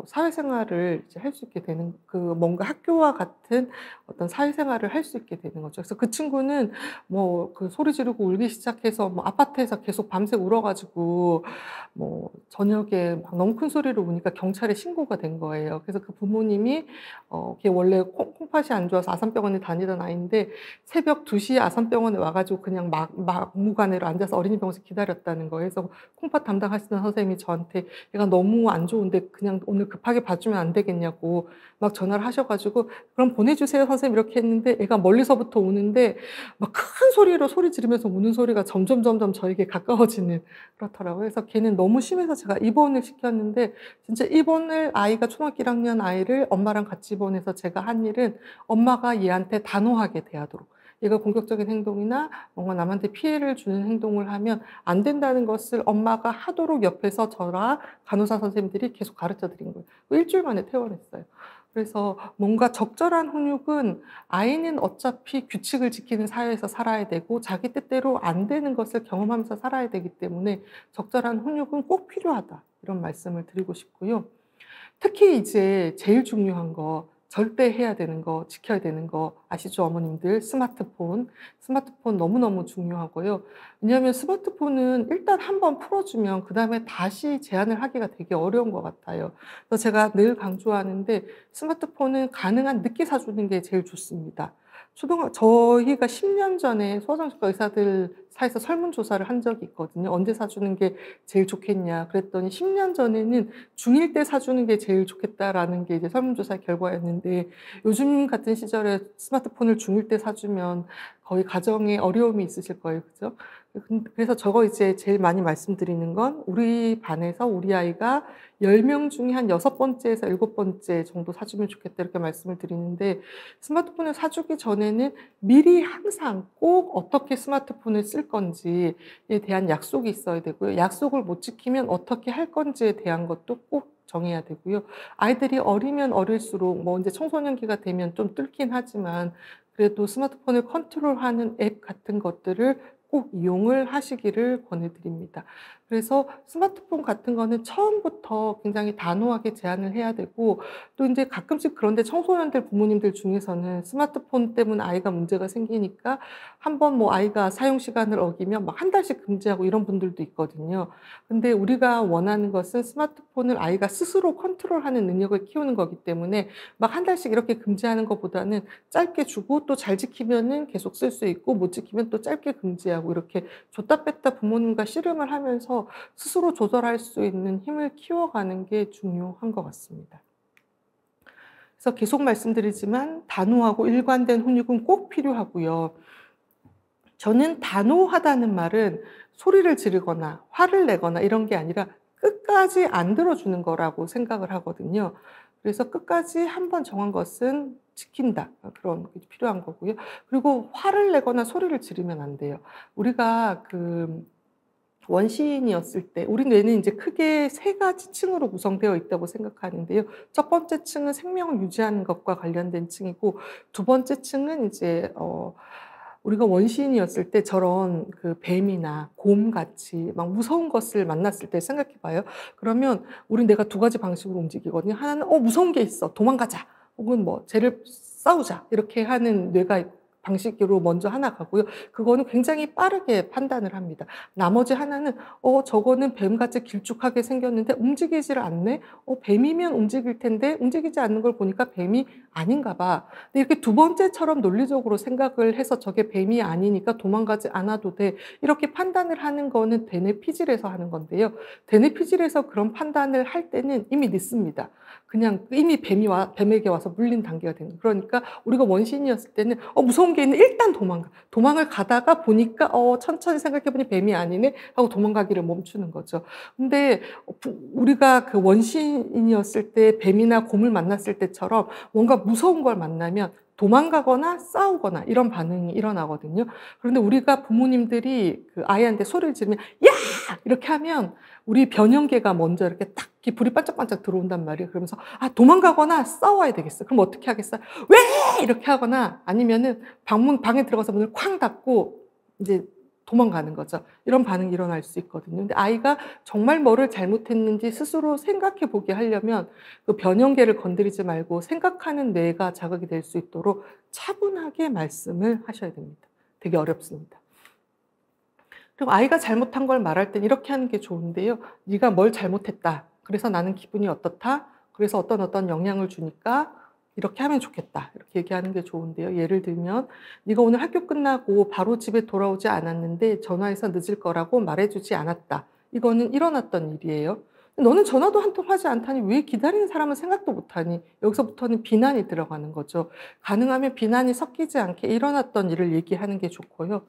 사회생활을 이제 할 수 있게 되는 그 뭔가 학교와 같은 어떤 사회생활을 할 수 있게 되는 거죠. 그래서 그 친구는 뭐 그 소리 지르고 울기 시작해서 뭐 아파트에서 계속 밤새 울어 가지고 뭐 저녁에 막 너무 큰 소리로 우니까 경찰에 신고가 된 거예요. 그래서 그 부모님이 걔 원래 콩팥이 안 좋아서 아산병원에 다니던 아이인데 새벽 2 시에 아산병원에 와 가지고 그냥 막무가내로 앉아서 어린이병원에서 기다렸다는 거예요. 그래서 콩팥 담당하시던 선생님이 저한테 "얘가 너무 안 좋은데 그냥 오늘 급하게 봐 주면 안 되겠냐."고 막 전화를 하셔 가지고 "그럼 보내 주세요 선생님." 이렇게 했는데 애가 멀리서부터 우는데 막 큰 소리로 소리 지르면서 우는 소리가 점점 저에게 가까워지는 그렇더라고요. 그래서 걔는 너무 심해서 제가 입원을 시켰는데 진짜 입원을 아이가 초등학교 1 학년 아이를 엄마랑 같이 입원해서 제가 한 일은 엄마가 얘한테 단호하게 대하도록 얘가 공격적인 행동이나 뭔가 남한테 피해를 주는 행동을 하면 안 된다는 것을 엄마가 하도록 옆에서 저랑 간호사 선생님들이 계속 가르쳐 드린 거예요. 1 주일 만에 퇴원했어요. 그래서 뭔가 적절한 훈육은 아이는 어차피 규칙을 지키는 사회에서 살아야 되고 자기 뜻대로 안 되는 것을 경험하면서 살아야 되기 때문에 적절한 훈육은 꼭 필요하다. 이런 말씀을 드리고 싶고요. 특히 이제 제일 중요한 거 절대 해야 되는 거 지켜야 되는 거 아시죠 어머님들? 스마트폰. 스마트폰 너무너무 중요하고요. 왜냐하면 스마트폰은 일단 한번 풀어 주면 그다음에 다시 제한을 하기가 되게 어려운 것 같아요. 그래서 제가 늘 강조하는데 스마트폰은 가능한 늦게 사 주는 게 제일 좋습니다. 저희가 10년 전에 소아정신과 의사들 사이에서 설문조사를 한 적이 있거든요. "언제 사주는 게 제일 좋겠냐." 그랬더니 10년 전에는 "중1 때 사주는 게 제일 좋겠다."라는 게 이제 설문조사 결과였는데 요즘 같은 시절에 스마트폰을 중1 때 사주면 거의 가정에 어려움이 있으실 거예요. 그죠? 그래서 저거 이제 제일 많이 말씀드리는 건 우리 반에서 우리 아이가 10명 중에 한 6 번째에서 7 번째 정도 사주면 좋겠다 이렇게 말씀을 드리는데 스마트폰을 사주기 전에는 미리 항상 꼭 어떻게 스마트폰을 쓸 건지에 대한 약속이 있어야 되고요. 약속을 못 지키면 어떻게 할 건지에 대한 것도 꼭 정해야 되고요. 아이들이 어리면 어릴수록 뭐 인제 청소년기가 되면 좀 뚫긴 하지만 그래도 스마트폰을 컨트롤하는 앱 같은 것들을 꼭 이용을 하시기를 권해 드립니다. 그래서 스마트폰 같은 거는 처음부터 굉장히 단호하게 제한을 해야 되고 또 인제 가끔씩 그런데 청소년들 부모님들 중에서는 스마트폰 때문에 아이가 문제가 생기니까 한번 뭐 아이가 사용 시간을 어기면 막 한 달씩 금지하고 이런 분들도 있거든요. 근데 우리가 원하는 것은 스마트폰을 아이가 스스로 컨트롤하는 능력을 키우는 거기 때문에 막 한 달씩 이렇게 금지하는 것보다는 짧게 주고 또 잘 지키면은 계속 쓸 수 있고 못 지키면 또 짧게 금지하고 이렇게 줬다 뺐다 부모님과 씨름을 하면서 스스로 조절할 수 있는 힘을 키워가는 게 중요한 것 같습니다. 그래서 계속 말씀드리지만 단호하고 일관된 훈육은 꼭 필요하고요. 저는 단호하다는 말은 소리를 지르거나 화를 내거나 이런 게 아니라 끝까지 안 들어주는 거라고 생각을 하거든요. 그래서 끝까지 한번 정한 것은 지킨다. 그런 게 필요한 거고요. 그리고 화를 내거나 소리를 지르면 안 돼요. 우리가 원시인이었을 때 우리 뇌는 이제 크게 세 가지 층으로 구성되어 있다고 생각하는데요. 첫 번째 층은 생명을 유지하는 것과 관련된 층이고 두 번째 층은 이제 우리가 원시인이었을 때 저런 뱀이나 곰같이 막 무서운 것을 만났을 때 생각해 봐요. 그러면 우린 뇌가 두 가지 방식으로 움직이거든요. 하나는 무서운 게 있어. 도망가자. 혹은 뭐 쟤를 싸우자. 이렇게 하는 뇌가 방식으로 먼저 하나 가고요. 그거는 굉장히 빠르게 판단을 합니다. 나머지 하나는 저거는 뱀같이 길쭉하게 생겼는데 움직이지를 않네. 뱀이면 움직일 텐데 움직이지 않는 걸 보니까 뱀이 아닌가 봐. 근데 이렇게 두 번째처럼 논리적으로 생각을 해서 저게 뱀이 아니니까 도망가지 않아도 돼. 이렇게 판단을 하는 거는 대뇌 피질에서 하는 건데요. 대뇌 피질에서 그런 판단을 할 때는 이미 늦습니다. 그냥 이미 뱀에게 와서 물린 단계가 되는 거예요. 그러니까 우리가 원시인이었을 때는 무서운 게 있네. 일단 도망가. 도망을 가다가 보니까 천천히 생각해 보니 뱀이 아니네 하고 도망가기를 멈추는 거죠. 근데 우리가 그 원시인이었을 때 뱀이나 곰을 만났을 때처럼 뭔가 무서운 걸 만나면 도망가거나 싸우거나 이런 반응이 일어나거든요. 그런데 우리가 부모님들이 그 아이한테 소리를 지르면 야! 이렇게 하면 우리 변형계가 먼저 이렇게 딱 이렇게 불이 반짝반짝 들어온단 말이에요. 그러면서 도망가거나 싸워야 되겠어. 그럼 어떻게 하겠어? 왜! 이렇게 하거나 아니면은 방에 들어가서 문을 쾅 닫고 이제 도망가는 거죠. 이런 반응이 일어날 수 있거든요. 근데 아이가 정말 뭐를 잘못했는지 스스로 생각해 보게 하려면 그 변형계를 건드리지 말고 생각하는 뇌가 자극이 될 수 있도록 차분하게 말씀을 하셔야 됩니다. 되게 어렵습니다. 그리고 아이가 잘못한 걸 말할 땐 이렇게 하는 게 좋은데요. 네가 뭘 잘못했다. 그래서 나는 기분이 어떻다. 그래서 어떤 영향을 주니까 이렇게 하면 좋겠다. 이렇게 얘기하는 게 좋은데요. 예를 들면 네가 오늘 학교 끝나고 바로 집에 돌아오지 않았는데 전화해서 늦을 거라고 말해주지 않았다. 이거는 일어났던 일이에요. 너는 전화도 한 통 하지 않다니 왜 기다리는 사람은 생각도 못하니? 여기서부터는 비난이 들어가는 거죠. 가능하면 비난이 섞이지 않게 일어났던 일을 얘기하는 게 좋고요.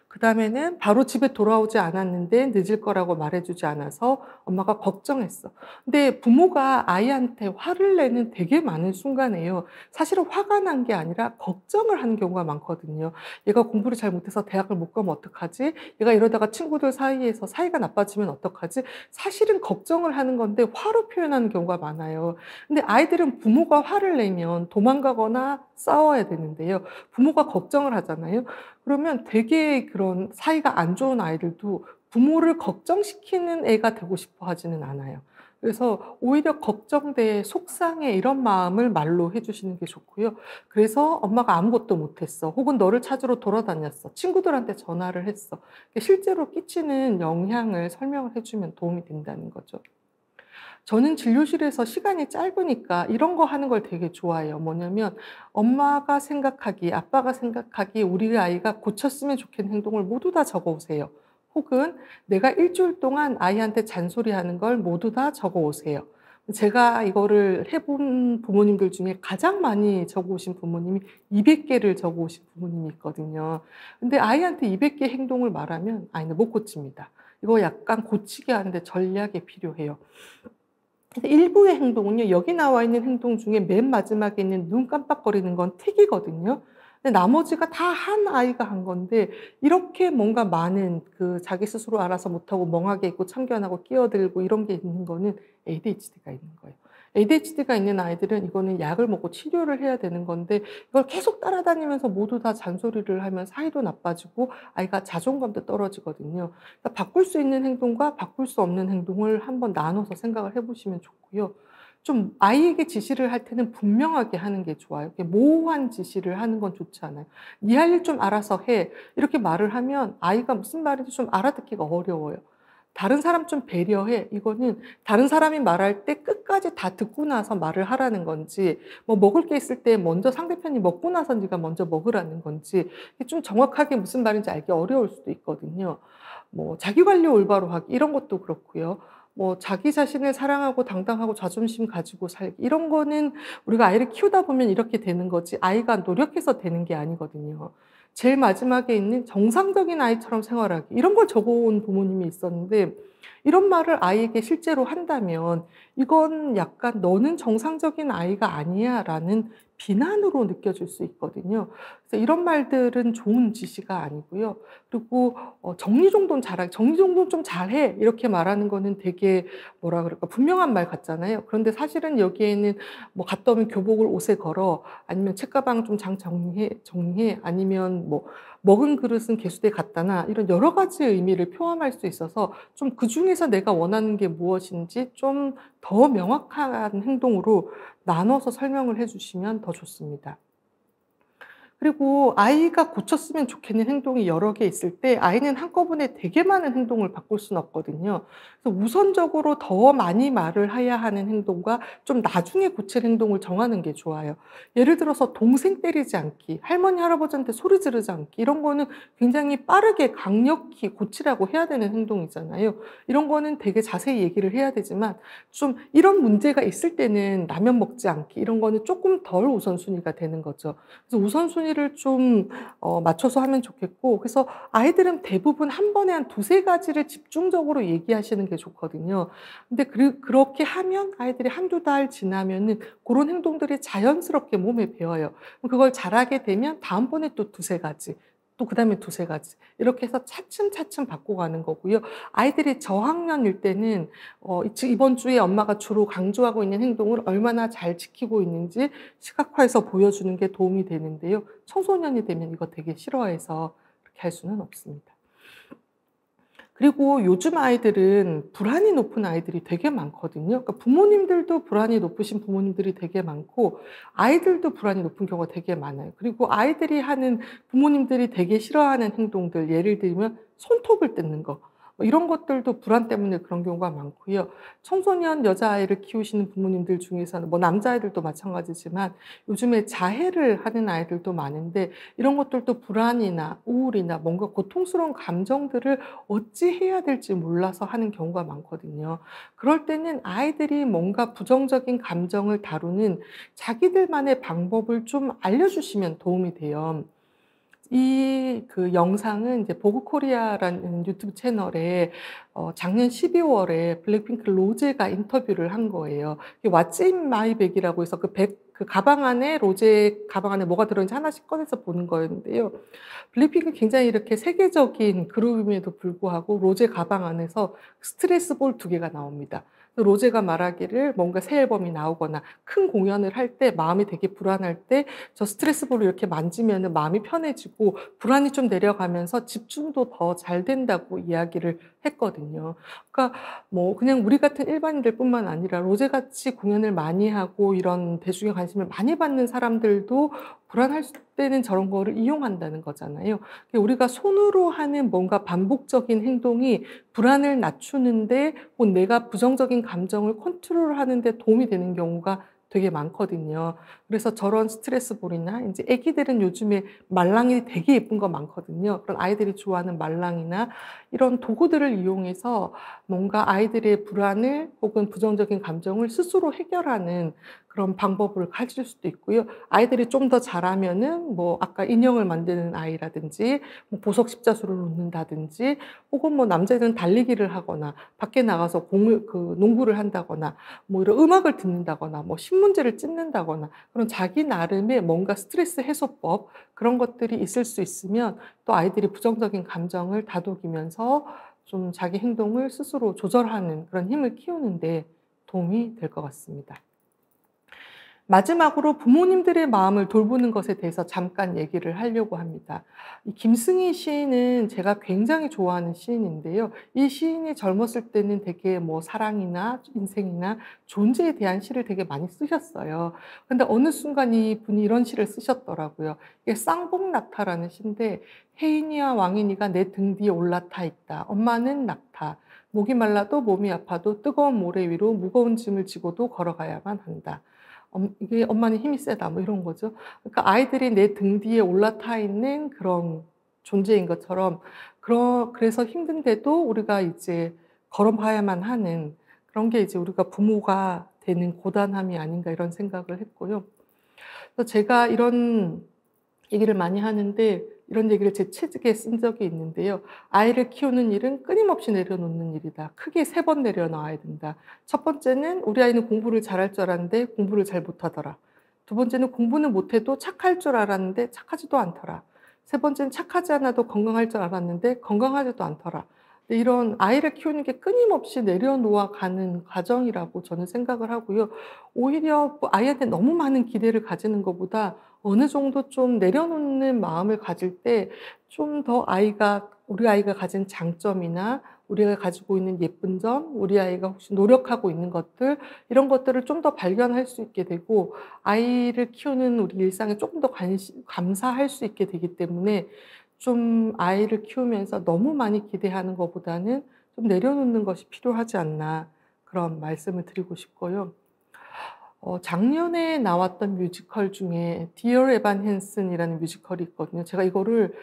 그다음에는 바로 집에 돌아오지 않았는데 늦을 거라고 말해주지 않아서 엄마가 걱정했어. 근데 부모가 아이한테 화를 내는 되게 많은 순간에요. 사실은 화가 난 게 아니라 걱정을 하는 경우가 많거든요. 얘가 공부를 잘 못해서 대학을 못 가면 어떡하지? 얘가 이러다가 친구들 사이에서 사이가 나빠지면 어떡하지? 사실은 걱정을 하는 건데 화로 표현하는 경우가 많아요. 근데 아이들은 부모가 화를 내면 도망가거나 싸워야 되는데요. 부모가 걱정을 하잖아요. 그러면 되게 그런 사이가 안 좋은 아이들도 부모를 걱정시키는 애가 되고 싶어 하지는 않아요. 그래서 오히려 걱정돼, 속상해 이런 마음을 말로 해 주시는 게 좋고요. 그래서 엄마가 아무것도 못했어. 혹은 너를 찾으러 돌아다녔어. 친구들한테 전화를 했어. 실제로 끼치는 영향을 설명을 해 주면 도움이 된다는 거죠. 저는 진료실에서 시간이 짧으니까 이런 거 하는 걸 되게 좋아해요. 뭐냐면 엄마가 생각하기, 아빠가 생각하기 우리 아이가 고쳤으면 좋겠는 행동을 모두 다 적어 오세요. 혹은 내가 일주일 동안 아이한테 잔소리하는 걸 모두 다 적어 오세요. 제가 이거를 해본 부모님들 중에 가장 많이 적어 오신 부모님이 200개를 적어 오신 부모님이 있거든요. 근데 아이한테 200개 행동을 말하면 아이는 못 고칩니다. 이거 약간 고치게 하는데 전략이 필요해요. 일부의 행동은요. 여기 나와 있는 행동 중에 맨 마지막에 있는 눈 깜빡거리는 건 틱이거든요. 근데 나머지가 다 한 아이가 한 건데 이렇게 뭔가 많은 자기 스스로 알아서 못하고 멍하게 있고 참견하고 끼어들고 이런 게 있는 거는 ADHD가 있는 거예요. ADHD가 있는 아이들은 이거는 약을 먹고 치료를 해야 되는 건데 이걸 계속 따라다니면서 모두 다 잔소리를 하면 사이도 나빠지고 아이가 자존감도 떨어지거든요. 그러니까 바꿀 수 있는 행동과 바꿀 수 없는 행동을 한번 나눠서 생각을 해 보시면 좋고요. 좀 아이에게 지시를 할 때는 분명하게 하는 게 좋아요. 이렇게 모호한 지시를 하는 건 좋지 않아요. "네 할 일 좀 알아서 해." 이렇게 말을 하면 아이가 무슨 말인지 좀 알아듣기가 어려워요. "다른 사람 좀 배려해." 이거는 다른 사람이 말할 때 끝까지 다 듣고 나서 말을 하라는 건지, 뭐 먹을 게 있을 때 먼저 상대편이 먹고 나서 네가 먼저 먹으라는 건지, 이게 좀 정확하게 무슨 말인지 알기 어려울 수도 있거든요. 뭐 자기 관리 올바로 하기 이런 것도 그렇고요. 뭐 자기 자신을 사랑하고 당당하고 자존심 가지고 살기 이런 거는 우리가 아이를 키우다 보면 이렇게 되는 거지 아이가 노력해서 되는 게 아니거든요. 제일 마지막에 있는 정상적인 아이처럼 생활하기 이런 걸 적어 온 부모님이 있었는데, 이런 말을 아이에게 실제로 한다면 이건 약간 "너는 정상적인 아이가 아니야."라는 비난으로 느껴질 수 있거든요. 그래서 이런 말들은 좋은 지시가 아니고요. 그리고 "정리정돈 잘하기." "정리정돈 좀 잘해." 이렇게 말하는 거는 되게 뭐라 그럴까 분명한 말 같잖아요. 그런데 사실은 여기에는 뭐 "갔다 오면 교복을 옷에 걸어." 아니면 "책가방 좀 장 정리해." 아니면 뭐 "먹은 그릇은 개수대에 갖다 놔." 이런 여러 가지 의미를 표현할 수 있어서 좀 그중에서 내가 원하는 게 무엇인지 좀 더 명확한 행동으로 나눠서 설명을 해 주시면 더 좋습니다. 그리고 아이가 고쳤으면 좋겠는 행동이 여러 개 있을 때 아이는 한꺼번에 되게 많은 행동을 바꿀 수는 없거든요. 그래서 우선적으로 더 많이 말을 해야 하는 행동과 좀 나중에 고칠 행동을 정하는 게 좋아요. 예를 들어서 동생 때리지 않기, 할머니, 할아버지한테 소리 지르지 않기 이런 거는 굉장히 빠르게 강력히 고치라고 해야 되는 행동이잖아요. 이런 거는 되게 자세히 얘기를 해야 되지만 좀 이런 문제가 있을 때는 라면 먹지 않기 이런 거는 조금 덜 우선순위가 되는 거죠. 그래서 우선순위를 좀 맞춰서 하면 좋겠고, 그래서 아이들은 대부분 한 번에 한 두세 가지를 집중적으로 얘기하시는 게 좋거든요. 근데 그렇게 하면 아이들이 한두 달 지나면은 고런 행동들이 자연스럽게 몸에 배어요. 그럼 그걸 잘하게 되면 다음번에 또 두세 가지, 또 그다음에 두세 가지 이렇게 해서 차츰차츰 바꿔가는 거고요. 아이들이 저학년일 때는 이번 주에 엄마가 주로 강조하고 있는 행동을 얼마나 잘 지키고 있는지 시각화해서 보여주는 게 도움이 되는데요. 청소년이 되면 이거 되게 싫어해서 그렇게 할 수는 없습니다. 그리고 요즘 아이들은 불안이 높은 아이들이 되게 많거든요. 그러니까 부모님들도 불안이 높으신 부모님들이 되게 많고 아이들도 불안이 높은 경우가 되게 많아요. 그리고 아이들이 하는 부모님들이 되게 싫어하는 행동들 예를 들면 손톱을 뜯는 거 뭐 이런 것들도 불안 때문에 그런 경우가 많고요. 청소년 여자아이를 키우시는 부모님들 중에서는 뭐 남자아이들도 마찬가지지만 요즘에 자해를 하는 아이들도 많은데 이런 것들도 불안이나 우울이나 뭔가 고통스러운 감정들을 어찌해야 될지 몰라서 하는 경우가 많거든요. 그럴 때는 아이들이 뭔가 부정적인 감정을 다루는 자기들만의 방법을 좀 알려주시면 도움이 돼요. 그 영상은 이제 보그코리아라는 유튜브 채널에 작년 12월에 블랙핑크 로제가 인터뷰를 한 거예요. 이게 What's in my bag이라고 해서 그 가방 안에 로제 가방 안에 뭐가 들어있는지 하나씩 꺼내서 보는 거였는데요. 블랙핑크는 굉장히 이렇게 세계적인 그룹임에도 불구하고 로제 가방 안에서 스트레스 볼 두 개가 나옵니다. 로제가 말하기를 뭔가 새 앨범이 나오거나 큰 공연을 할 때 마음이 되게 불안할 때 저 스트레스 볼을 이렇게 만지면은 마음이 편해지고 불안이 좀 내려가면서 집중도 더 잘 된다고 이야기를 했거든요. 그러니까 뭐 그냥 우리 같은 일반인들뿐만 아니라 로제같이 공연을 많이 하고 이런 대중의 관심을 많이 받는 사람들도 불안할 때는 저런 거를 이용한다는 거잖아요. 우리가 손으로 하는 뭔가 반복적인 행동이 불안을 낮추는데 혹은 내가 부정적인 감정을 컨트롤하는 데 도움이 되는 경우가 되게 많거든요. 그래서 저런 스트레스볼이나 인제 애기들은 요즘에 말랑이 되게 예쁜 거 많거든요. 그런 아이들이 좋아하는 말랑이나 이런 도구들을 이용해서 뭔가 아이들의 불안을 혹은 부정적인 감정을 스스로 해결하는 그런 방법을 가질 수도 있고요. 아이들이 좀 더 잘하면은 뭐 아까 인형을 만드는 아이라든지 뭐 보석 십자수를 놓는다든지 혹은 뭐 남자애들은 달리기를 하거나 밖에 나가서 농구를 한다거나 뭐 이런 음악을 듣는다거나 뭐 신문지를 찢는다거나 그런 자기 나름의 뭔가 스트레스 해소법 그런 것들이 있을 수 있으면 또 아이들이 부정적인 감정을 다독이면서 좀 자기 행동을 스스로 조절하는 그런 힘을 키우는 데 도움이 될 것 같습니다. 마지막으로 부모님들의 마음을 돌보는 것에 대해서 잠깐 얘기를 하려고 합니다. 이 김승희 시인은 제가 굉장히 좋아하는 시인인데요. 이 시인이 젊었을 때는 되게 뭐 사랑이나 인생이나 존재에 대한 시를 되게 많이 쓰셨어요. 근데 어느 순간 이분이 이런 시를 쓰셨더라고요. 이게 쌍봉낙타라는 시인데, 혜인이와 왕인이가 내 등 뒤에 올라타 있다. 엄마는 낙타. 목이 말라도 몸이 아파도 뜨거운 모래 위로 무거운 짐을 지고도 걸어가야만 한다. 이게 엄마는 힘이 세다, 뭐 이런 거죠. 그러니까 아이들이 내 등 뒤에 올라타 있는 그런 존재인 것처럼, 그래서 힘든데도 우리가 이제 걸어봐야만 하는 그런 게 이제 우리가 부모가 되는 고단함이 아닌가 이런 생각을 했고요. 그래서 제가 이런 얘기를 많이 하는데, 이런 얘기를 제 책에 쓴 적이 있는데요. 아이를 키우는 일은 끊임없이 내려놓는 일이다. 크게 3번 내려놔야 된다. 첫 번째는 우리 아이는 공부를 잘할 줄 알았는데 공부를 잘 못하더라. 두 번째는 공부는 못해도 착할 줄 알았는데 착하지도 않더라. 세 번째는 착하지 않아도 건강할 줄 알았는데 건강하지도 않더라. 근데 이런 아이를 키우는 게 끊임없이 내려놓아 가는 과정이라고 저는 생각을 하고요. 오히려 뭐 아이한테 너무 많은 기대를 가지는 것보다 어느 정도 좀 내려놓는 마음을 가질 때 좀 더 우리 아이가 가진 장점이나 우리가 가지고 있는 예쁜 점, 우리 아이가 혹시 노력하고 있는 것들, 이런 것들을 좀 더 발견할 수 있게 되고, 아이를 키우는 우리 일상에 조금 더 감사할 수 있게 되기 때문에, 좀 아이를 키우면서 너무 많이 기대하는 것보다는 좀 내려놓는 것이 필요하지 않나, 그런 말씀을 드리고 싶고요. 작년에 나왔던 뮤지컬 중에 디어 에반 헨슨이라는 뮤지컬이 있거든요. 제가 이거를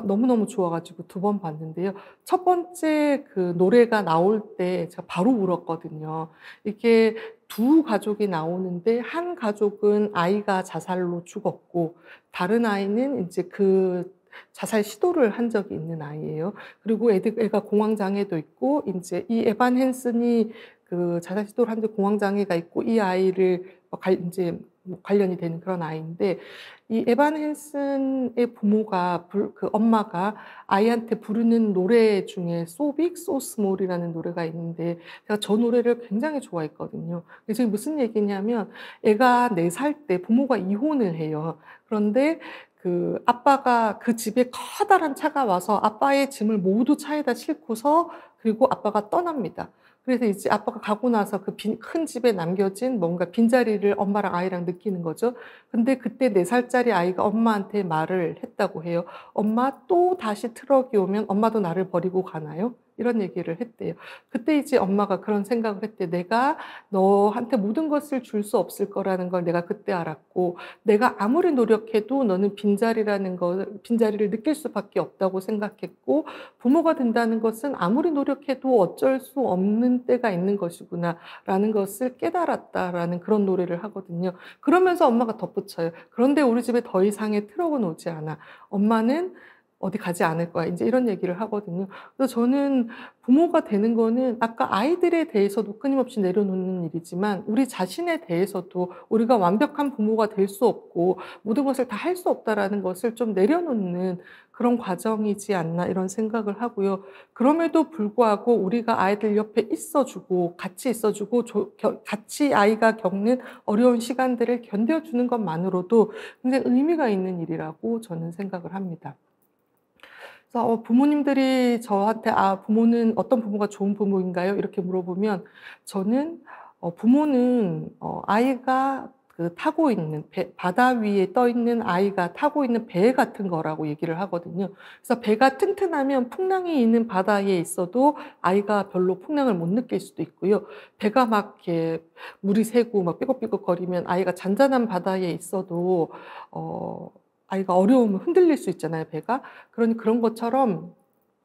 너무너무 좋아 가지고 2번 봤는데요. 첫 번째 그 노래가 나올 때 제가 바로 울었거든요. 이게 두 가족이 나오는데, 한 가족은 아이가 자살로 죽었고 다른 아이는 인제 그 자살 시도를 한 적이 있는 아이예요. 그리고 애가 공황 장애도 있고, 인제 이 에반 헨슨이 그 자살 시도를 한 공황 장애가 있고, 이 아이를 인제 뭐 관련이 되는 그런 아이인데, 이 에반 헨슨의 그 엄마가 아이한테 부르는 노래 중에 So Big So Small이라는 노래가 있는데, 제가 저 노래를 굉장히 좋아했거든요. 그게 무슨 얘기냐면, 애가 4살 때 부모가 이혼을 해요. 그런데 그 아빠가 그 집에 커다란 차가 와서 아빠의 짐을 모두 차에다 싣고서, 그리고 아빠가 떠납니다. 그래서 이제 아빠가 가고 나서 그 큰 집에 남겨진 뭔가 빈자리를 엄마랑 아이랑 느끼는 거죠. 근데 그때 4살짜리 아이가 엄마한테 말을 했다고 해요. "엄마, 또 다시 트럭이 오면 엄마도 나를 버리고 가나요?" 이런 얘기를 했대요. 그때 이제 엄마가 그런 생각을 했대요. '내가 너한테 모든 것을 줄 수 없을 거라는 걸 내가 그때 알았고, 내가 아무리 노력해도 너는 빈자리를 느낄 수밖에 없다고 생각했고, 부모가 된다는 것은 아무리 노력해도 어쩔 수 없는 때가 있는 것이구나.'라는 것을 깨달았다라는 그런 노래를 하거든요. 그러면서 엄마가 덧붙여요. "그런데 우리 집에 더 이상의 트럭은 오지 않아. 엄마는 어디 가지 않을 거야." 인제 이런 얘기를 하거든요. 그래서 저는 부모가 되는 거는 아까 아이들에 대해서도 끊임없이 내려놓는 일이지만, 우리 자신에 대해서도 우리가 완벽한 부모가 될 수 없고 모든 것을 다 할 수 없다라는 것을 좀 내려놓는 그런 과정이지 않나, 이런 생각을 하고요. 그럼에도 불구하고 우리가 아이들 옆에 있어 주고 같이 있어 주고 같이 아이가 겪는 어려운 시간들을 견뎌 주는 것만으로도 굉장히 의미가 있는 일이라고 저는 생각을 합니다. 그래서 부모님들이 저한테 부모는 어떤 부모가 좋은 부모인가요?" 이렇게 물어보면, 저는 부모는 아이가 타고 있는 바다 위에 떠 있는 아이가 타고 있는 배 같은 거라고 얘기를 하거든요. 그래서 배가 튼튼하면 풍랑이 있는 바다에 있어도 아이가 별로 풍랑을 못 느낄 수도 있고요. 배가 막 이렇게 물이 새고 막 삐걱삐걱거리면 아이가 잔잔한 바다에 있어도 어 아이가 어려우면 흔들릴 수 있잖아요, 배가. 그러니 그런 것처럼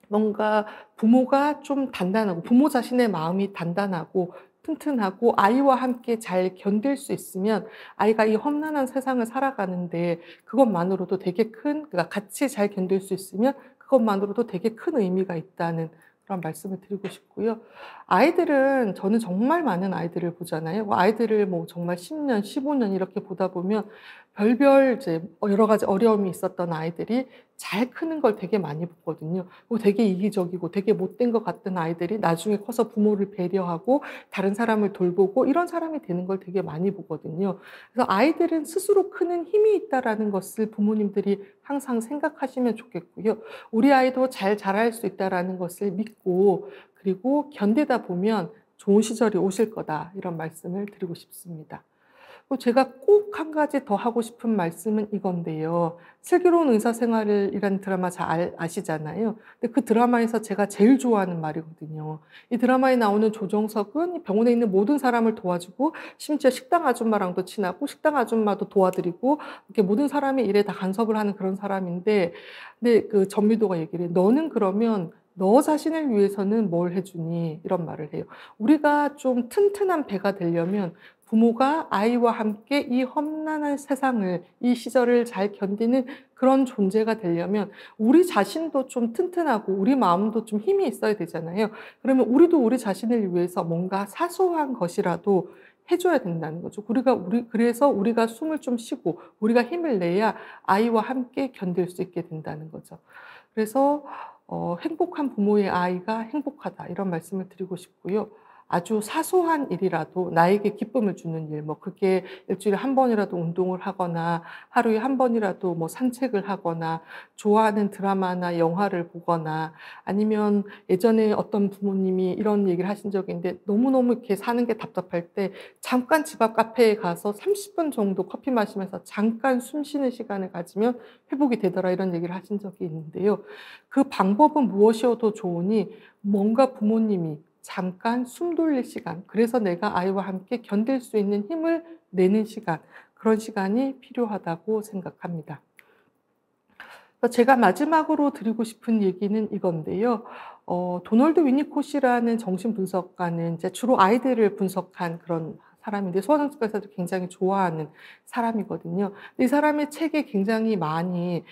뭔가 부모가 좀 단단하고, 부모 자신의 마음이 단단하고 튼튼하고 아이와 함께 잘 견딜 수 있으면, 아이가 이 험난한 세상을 살아가는데 그것만으로도 되게 그러니까 같이 잘 견딜 수 있으면 그것만으로도 되게 큰 의미가 있다는 그런 말씀을 드리고 싶고요. 저는 정말 많은 아이들을 보잖아요. 아이들을 뭐 정말 10년, 15년 이렇게 보다 보면 별별 이제 여러 가지 어려움이 있었던 아이들이 잘 크는 걸 되게 많이 봤거든요. 그리고 되게 이기적이고 되게 못된 것 같던 아이들이 나중에 커서 부모를 배려하고 다른 사람을 돌보고 이런 사람이 되는 걸 되게 많이 보거든요. 그래서 아이들은 스스로 크는 힘이 있다라는 것을 부모님들이 항상 생각하시면 좋겠고요. 우리 아이도 잘 자랄 수 있다라는 것을 믿고 그리고 견디다 보면 좋은 시절이 오실 거다. 이런 말씀을 드리고 싶습니다. 또 제가 꼭 한 가지 더 하고 싶은 말씀은 이건데요. 슬기로운 의사생활이라는 드라마 잘 아시잖아요. 근데 그 드라마에서 제가 제일 좋아하는 말이거든요. 이 드라마에 나오는 조정석은 이 병원에 있는 모든 사람을 도와주고 심지어 식당 아줌마랑도 친하고 식당 아줌마도 도와드리고 이렇게 모든 사람의 일에 다 간섭을 하는 그런 사람인데 근데 그 전미도가 얘기를 해요. "너는 그러면 너 자신을 위해서는 뭘 해 주니?" 이런 말을 해요. 우리가 좀 튼튼한 배가 되려면 부모가 아이와 함께 이 험난한 세상을 이 시절을 잘 견디는 그런 존재가 되려면 우리 자신도 좀 튼튼하고 우리 마음도 좀 힘이 있어야 되잖아요. 그러면 우리도 우리 자신을 위해서 뭔가 사소한 것이라도 해 줘야 된다는 거죠. 그래서 우리가 숨을 좀 쉬고 우리가 힘을 내야 아이와 함께 견딜 수 있게 된다는 거죠. 그래서 "행복한 부모의 아이가 행복하다." 이런 말씀을 드리고 싶고요. 아주 사소한 일이라도 나에게 기쁨을 주는 일 그게 일 주일에 한 번이라도 운동을 하거나 하루에 한 번이라도 산책을 하거나 좋아하는 드라마나 영화를 보거나 아니면 예전에 어떤 부모님이 이런 얘기를 하신 적이 있는데 너무너무 이렇게 사는 게 답답할 때 잠깐 집 앞 카페에 가서 30분 정도 커피 마시면서 잠깐 숨 쉬는 시간을 가지면 회복이 되더라 이런 얘기를 하신 적이 있는데요. 그 방법은 무엇이어도 좋으니 뭔가 부모님이 잠깐 숨 돌릴 시간, 그래서 내가 아이와 함께 견딜 수 있는 힘을 내는 시간, 그런 시간이 필요하다고 생각합니다. 제가 마지막으로 드리고 싶은 얘기는 이건데요. 도널드 위니콧이라는 정신분석가는 이제 주로 아이들을 분석한 그런 사람인데 소아정신과에서도 굉장히 좋아하는 사람이거든요. 이 사람의 책에 굉장히 많이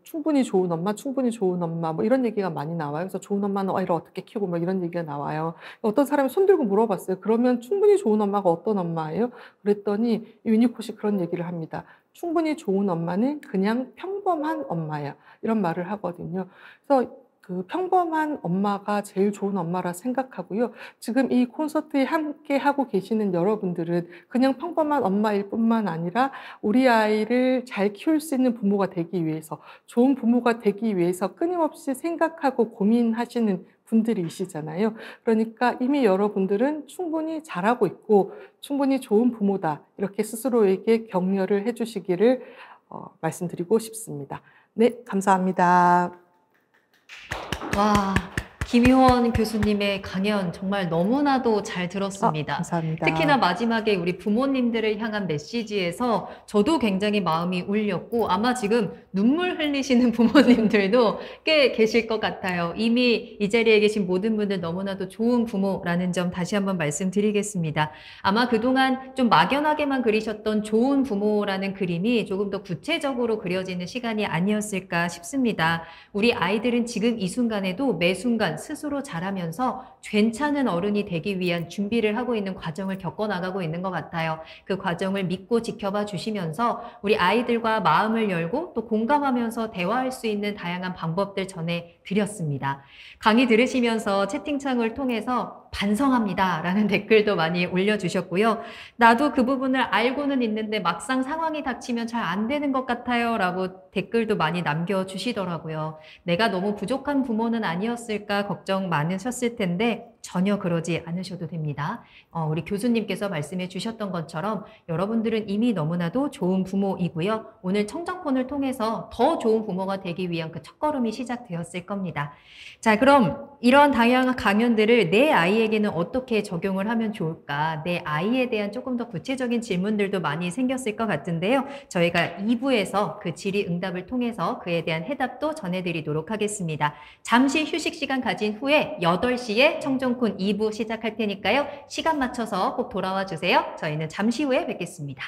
충분히 좋은 엄마, 충분히 좋은 엄마 이런 얘기가 많이 나와요. 그래서 좋은 엄마는 아이를 어떻게 키우고 이런 얘기가 나와요. 어떤 사람이 손 들고 물어봤어요. "그러면 충분히 좋은 엄마가 어떤 엄마예요?" 그랬더니 이 위니콧이 그런 얘기를 합니다. "충분히 좋은 엄마는 그냥 평범한 엄마야." 이런 말을 하거든요. 그래서 그 평범한 엄마가 제일 좋은 엄마라 생각하고요. 지금 이 콘서트에 함께하고 계시는 여러분들은 그냥 평범한 엄마일 뿐만 아니라 우리 아이를 잘 키울 수 있는 부모가 되기 위해서, 좋은 부모가 되기 위해서 끊임없이 생각하고 고민하시는 분들이시잖아요. 그러니까 이미 여러분들은 충분히 잘하고 있고 충분히 좋은 부모다. 이렇게 스스로에게 격려를 해 주시기를 말씀드리고 싶습니다. 네, 감사합니다. 와, 김효원 교수님의 강연 정말 너무나도 잘 들었습니다. 감사합니다. 특히나 마지막에 우리 부모님들을 향한 메시지에서 저도 굉장히 마음이 울렸고 아마 지금 눈물 흘리시는 부모님들도 꽤 계실 것 같아요. 이미 이 자리에 계신 모든 분들 너무나도 좋은 부모라는 점 다시 한번 말씀드리겠습니다. 아마 그동안 좀 막연하게만 그리셨던 좋은 부모라는 그림이 조금 더 구체적으로 그려지는 시간이 아니었을까 싶습니다. 우리 아이들은 지금 이 순간에도 매 순간 스스로 자라면서 괜찮은 어른이 되기 위한 준비를 하고 있는 과정을 겪어나가고 있는 것 같아요. 그 과정을 믿고 지켜봐 주시면서 우리 아이들과 마음을 열고 또 공감하면서 대화할 수 있는 다양한 방법들 전해드렸습니다. 강의 들으시면서 채팅창을 통해서 반성합니다 라는 댓글도 많이 올려주셨고요. 나도 그 부분을 알고는 있는데 막상 상황이 닥치면 잘 안 되는 것 같아요 라고 댓글도 많이 남겨주시더라고요. 내가 너무 부족한 부모는 아니었을까 걱정 많으셨을 텐데 전혀 그러지 않으셔도 됩니다. 우리 교수님께서 말씀해 주셨던 것처럼 여러분들은 이미 너무나도 좋은 부모이고요. 오늘 청정폰을 통해서 더 좋은 부모가 되기 위한 그 첫걸음이 시작되었을 겁니다. 자, 그럼 이런 다양한 강연들을 내 아이에게는 어떻게 적용을 하면 좋을까? 내 아이에 대한 조금 더 구체적인 질문들도 많이 생겼을 것 같은데요. 저희가 2부에서 그 질의응답을 통해서 그에 대한 해답도 전해드리도록 하겠습니다. 잠시 휴식 시간 가진 후에 8시에 청정콘 2부 시작할 테니까요. 시간 맞춰서 꼭 돌아와 주세요. 저희는 잠시 후에 뵙겠습니다.